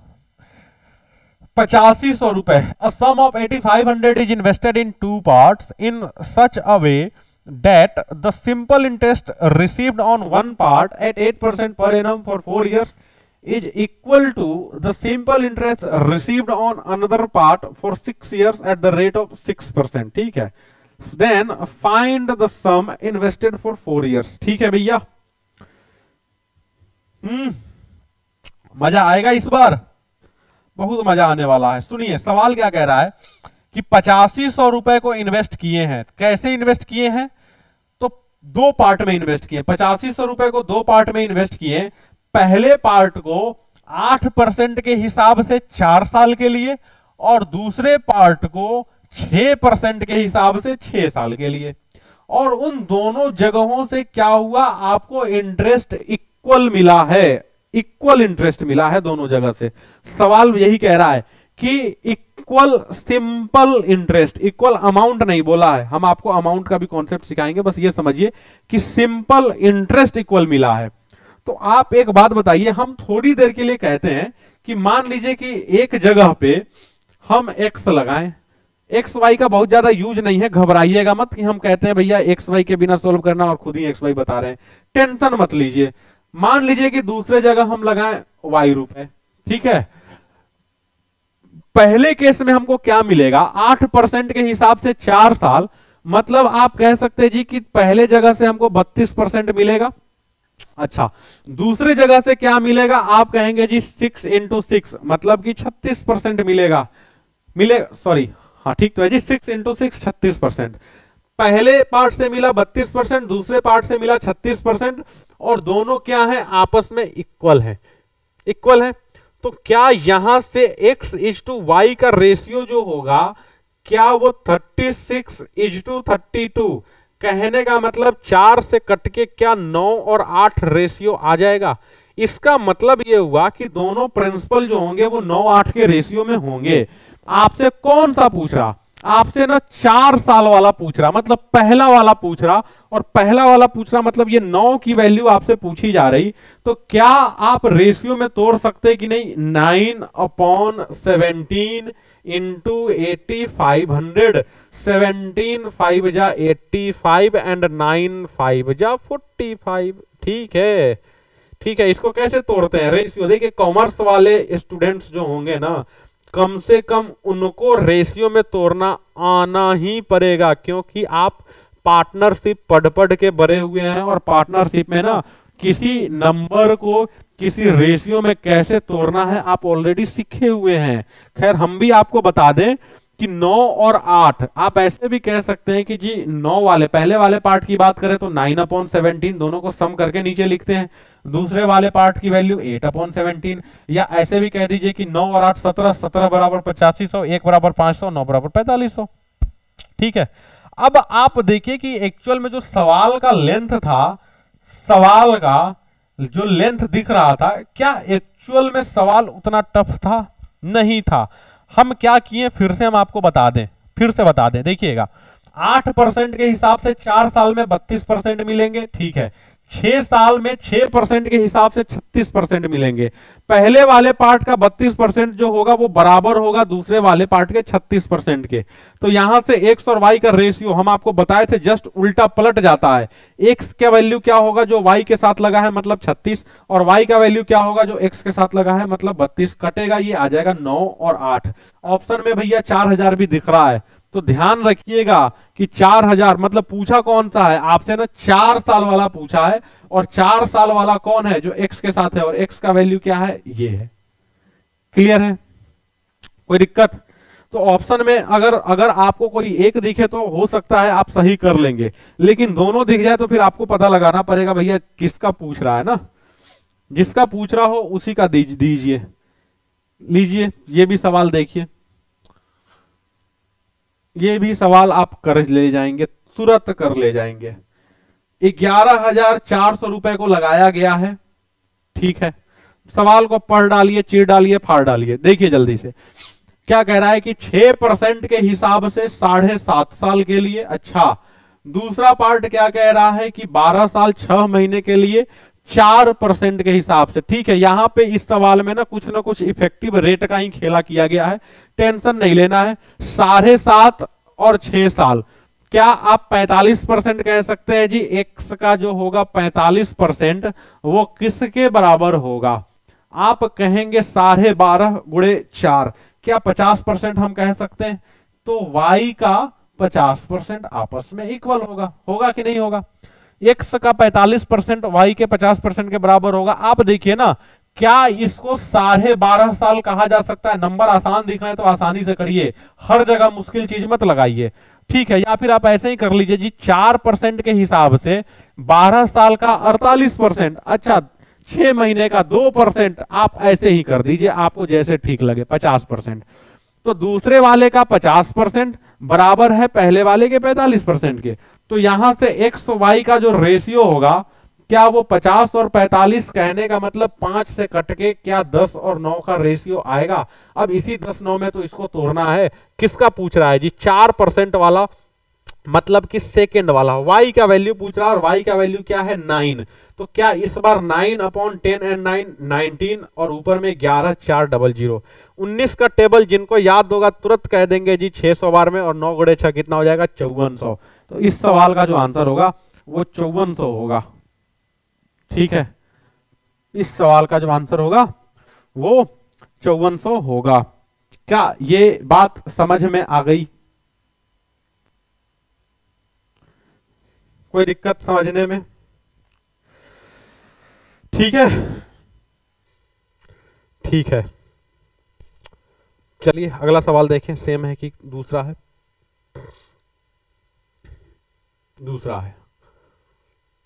8500 रुपए। A sum of 8500 is invested in two parts in such a way that the simple interest received on one part at 8% per annum for 4 years is equal to the simple interest received on another part for 6 years at the rate of 6%। ठीक है, then find the sum invested for 4 years। ठीक है भैया, मजा आएगा इस बार, बहुत मजा आने वाला है। सुनिए सवाल क्या कह रहा है कि 8500 रुपए को इन्वेस्ट किए हैं। कैसे इन्वेस्ट किए हैं? तो दो पार्ट में इन्वेस्ट किए। 8500 रुपए को दो पार्ट में इन्वेस्ट किए। पहले पार्ट को 8% के हिसाब से 4 साल के लिए और दूसरे पार्ट को 6% के हिसाब से 6 साल के लिए। और उन दोनों जगहों से क्या हुआ, आपको इंटरेस्ट इक्वल मिला है, इक्वल इंटरेस्ट मिला है दोनों जगह से। सवाल यही कह रहा है कि equal simple interest, equal amount नहीं बोला है, हम आपको अमाउंट का भी कॉन्सेप्ट सिखाएंगे, बस ये समझिए कि सिंपल इंटरेस्ट इक्वल मिला है। तो आप एक बात बताइए, हम थोड़ी देर के लिए कहते हैं कि मान लीजिए कि एक जगह पे हम x लगाएं, एक्स वाई का बहुत ज्यादा यूज नहीं है, घबराइएगा मत कि हम कहते हैं भैया एक्स वाई के बिना सोल्व करना और खुद ही एक्स वाई बता रहे हैं, टेंशन मत लीजिए। मान लीजिए कि दूसरे जगह हम लगाएं y रुपए, ठीक है। पहले केस में हमको क्या मिलेगा, 8% के हिसाब से 4 साल, मतलब आप कह सकते हैं जी कि पहले जगह से हमको 32% मिलेगा। अच्छा, दूसरे जगह से क्या मिलेगा, आप कहेंगे जी 6 × 6 मतलब कि 36% मिलेगा, सॉरी हाँ ठीक तो है जी, 6 × 6 36%। पहले पार्ट से मिला 32%, दूसरे पार्ट से मिला 36%, और दोनों क्या है, आपस में इक्वल है, इक्वल है। तो क्या यहां से x/y का रेशियो जो होगा, क्या वो 36:32? कहने का मतलब 4 से कट के क्या 9 और 8 रेशियो आ जाएगा। इसका मतलब ये हुआ कि दोनों प्रिंसिपल जो होंगे वो 9-8 के रेशियो में होंगे। आपसे कौन सा पूछ रहा, आपसे ना 4 साल वाला पूछ रहा, मतलब पहला वाला पूछ रहा, और पहला वाला पूछ रहा मतलब ये 9 की वैल्यू आपसे पूछी जा रही। तो क्या आप रेशियो में तोड़ सकते कि नहीं, 9/17 into 8500, 17 5 जा 85 एंड 9 5 जा 45। ठीक है, ठीक है, इसको कैसे तोड़ते हैं रेशियो? देखिए कॉमर्स वाले स्टूडेंट्स जो होंगे ना, कम से कम उनको रेशियो में तोड़ना आना ही पड़ेगा, क्योंकि आप पार्टनरशिप पढ़ के बड़े हुए हैं, और पार्टनरशिप में ना किसी नंबर को किसी रेशियो में कैसे तोड़ना है आप ऑलरेडी सीखे हुए हैं। खैर हम भी आपको बता दें कि 9 और 8, आप ऐसे भी कह सकते हैं कि जी 9 वाले पहले वाले पार्ट की बात करें तो 9/17, दोनों को सम करके नीचे लिखते हैं। दूसरे वाले पार्ट की वैल्यू 8/17, या ऐसे भी कह दीजिए कि 9 और 8 17, 17 बराबर 8500, 1 बराबर 500, 9 बराबर 4500। ठीक है, अब आप देखिए कि एक्चुअल में जो सवाल का लेंथ था, सवाल का जो लेंथ दिख रहा था, क्या एक्चुअल में सवाल उतना टफ था? नहीं था। हम क्या किए, फिर से हम आपको बता दें, फिर से बता दें, देखिएगा 8% के हिसाब से 4 साल में 32% मिलेंगे, ठीक है। 6 साल में 6% के हिसाब से 36% मिलेंगे। पहले वाले पार्ट का 32% जो होगा वो बराबर होगा दूसरे वाले पार्ट के 36% के। तो यहां से x और y का रेशियो हम आपको बताए थे, जस्ट उल्टा पलट जाता है। x का वैल्यू क्या होगा जो y के साथ लगा है, मतलब 36, और y का वैल्यू क्या होगा जो x के साथ लगा है, मतलब 32। कटेगा, ये आ जाएगा 9 और 8। ऑप्शन में भैया 4000 भी दिख रहा है, तो ध्यान रखिएगा कि 4000 मतलब पूछा कौन सा है आपसे ना, 4 साल वाला पूछा है, और 4 साल वाला कौन है जो x के साथ है, और x का वैल्यू क्या है, ये है। क्लियर है, कोई दिक्कत? तो ऑप्शन में अगर आपको कोई एक दिखे तो हो सकता है आप सही कर लेंगे, लेकिन दोनों दिख जाए तो फिर आपको पता लगाना पड़ेगा भैया किसका पूछ रहा है ना। जिसका पूछ रहा हो उसी का दीजिए। लीजिए ये भी सवाल देखिए, ये भी सवाल आप कर ले जाएंगे, तुरंत कर ले जाएंगे। 11,400 रुपए को लगाया गया है, ठीक है। सवाल को पढ़ डालिए, चीर डालिए, फाड़ डालिए। देखिए जल्दी से क्या कह रहा है कि 6% के हिसाब से 7.5 साल के लिए। अच्छा, दूसरा पार्ट क्या कह रहा है कि 12 साल 6 महीने के लिए 4% के हिसाब से। ठीक है, यहां पे इस सवाल में ना कुछ इफेक्टिव रेट का ही खेला किया गया है, टेंशन नहीं लेना है। 7.5 और 6 साल, क्या आप 45% कह सकते हैं जी? x का जो होगा 45% वो किसके बराबर होगा? आप कहेंगे 12.5 गुणे 4, क्या 50% हम कह सकते हैं? तो y का 50% आपस में इक्वल होगा, होगा कि नहीं होगा? x का 45% y के 50% के बराबर होगा। आप देखिए ना, क्या इसको 12.5 साल कहा जा सकता है? नंबर आसान दिख रहे हैं तो आसानी से करिए, हर जगह मुश्किल चीज मत लगाइए। ठीक है, या फिर आप ऐसे ही कर लीजिए जी, 4% के हिसाब से 12 साल का 48%, अच्छा 6 महीने का 2%, आप ऐसे ही कर दीजिए, आपको जैसे ठीक लगे, 50%। तो दूसरे वाले का 50% बराबर है पहले वाले के 45% के। तो यहां से एक्स वाई का जो रेशियो होगा, क्या वो 50 और 45, कहने का मतलब 5 से कट के क्या 10 और 9 का रेशियो आएगा? अब इसी 10-9 में तो इसको तोड़ना है। किसका पूछ रहा है जी? 4% वाला, मतलब कि सेकेंड वाला। y का वैल्यू पूछ रहा है, और y का वैल्यू क्या है? 9। तो क्या इस बार 9/10 एंड 9 19, और ऊपर में 11 4 00। 19 का टेबल जिनको याद होगा तुरंत कह देंगे जी 600 बार में, और 9 गुणे 6 कितना हो जाएगा? 5400। तो इस सवाल का जो आंसर होगा वो 5400 होगा। ठीक है, इस सवाल का जो आंसर होगा वो 5400 होगा। क्या ये बात समझ में आ गई? कोई दिक्कत समझने में? ठीक है, ठीक है, चलिए अगला सवाल देखें। सेम है कि दूसरा है? दूसरा है।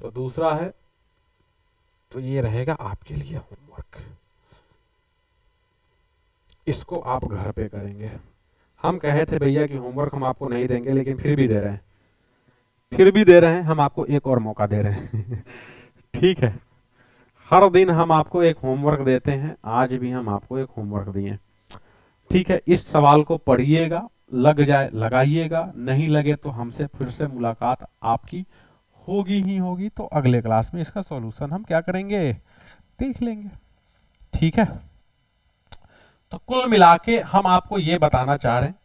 तो दूसरा है तो ये रहेगा आपके लिए होमवर्क, इसको आप घर पे करेंगे। हम कहे थे भैया कि होमवर्क हम आपको नहीं देंगे, लेकिन फिर भी दे रहे हैं, फिर भी दे रहे हैं, हम आपको एक और मौका दे रहे हैं। ठीक है, हर दिन हम आपको एक होमवर्क देते हैं, आज भी हम आपको एक होमवर्क दिए। ठीक है, इस सवाल को पढ़िएगा, लग जाए लगाइएगा, नहीं लगे तो हमसे फिर से मुलाकात आपकी होगी ही होगी। तो अगले क्लास में इसका सॉल्यूशन हम क्या करेंगे? देख लेंगे। ठीक है, तो कुल मिला के हम आपको ये बताना चाह रहे हैं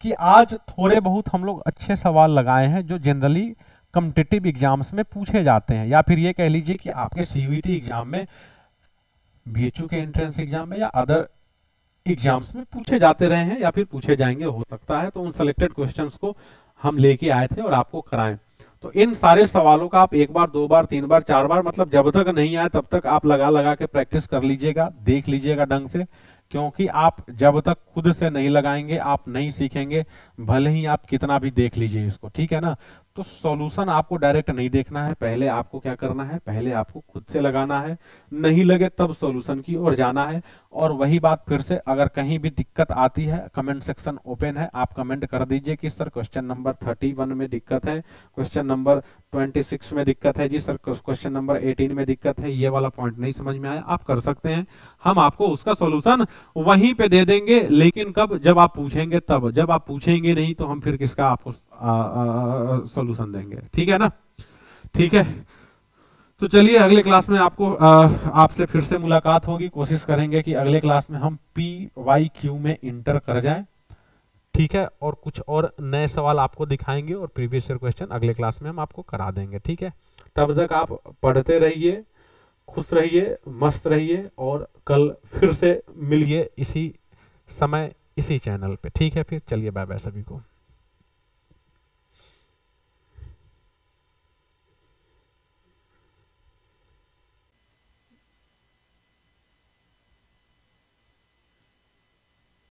कि आज थोड़े बहुत हम लोग अच्छे सवाल लगाए हैं जो जनरली कॉम्पिटिटिव एग्जाम्स में पूछे जाते हैं, या फिर ये कह लीजिए कि आपके सीयूईटी एग्जाम में, बीएचयू के एंट्रेंस एग्जाम में, या अदर एग्जाम्स में पूछे जाते रहे हैं, या फिर पूछे जाएंगे, हो सकता है। तो उन सिलेक्टेड क्वेश्चंस को हम लेके आए थे और आपको कराएं। तो इन सारे सवालों का आप 1 बार 2 बार 3 बार 4 बार, मतलब जब तक नहीं आए तब तक आप लगा लगा के प्रैक्टिस कर लीजिएगा, देख लीजिएगा ढंग से, क्योंकि आप जब तक खुद से नहीं लगाएंगे आप नहीं सीखेंगे, भले ही आप कितना भी देख लीजिए इसको। ठीक है ना? तो सॉल्यूशन आपको डायरेक्ट नहीं देखना है, पहले आपको क्या करना है? पहले आपको खुद से लगाना है, नहीं लगे तब सॉल्यूशन की ओर जाना है। और वही बात फिर से, अगर कहीं भी दिक्कत आती है, कमेंट सेक्शन ओपन है, आप कमेंट कर दीजिए कि सर क्वेश्चन नंबर 31 में दिक्कत है, क्वेश्चन नंबर 26 में दिक्कत है जी सर, क्वेश्चन नंबर 18 में दिक्कत है, ये वाला पॉइंट नहीं समझ में आया, आप कर सकते हैं, हम आपको उसका सॉल्यूशन वहीं पे दे देंगे। लेकिन कब? जब आप पूछेंगे तब, जब आप पूछेंगे नहीं तो हम फिर किसका आपको सॉल्यूशन देंगे। ठीक है ना? ठीक है, तो चलिए अगले क्लास में आपको आपसे फिर से मुलाकात होगी। कोशिश करेंगे कि अगले क्लास में हम PYQ में इंटर कर जाएं। ठीक है, और कुछ और नए सवाल आपको दिखाएंगे और प्रीवियस ईयर क्वेश्चन अगले क्लास में हम आपको करा देंगे। ठीक है, तब तक आप पढ़ते रहिए, खुश रहिए, मस्त रहिए, और कल फिर से मिलिए इसी समय इसी चैनल पे। ठीक है, फिर चलिए बाय बाय सभी को।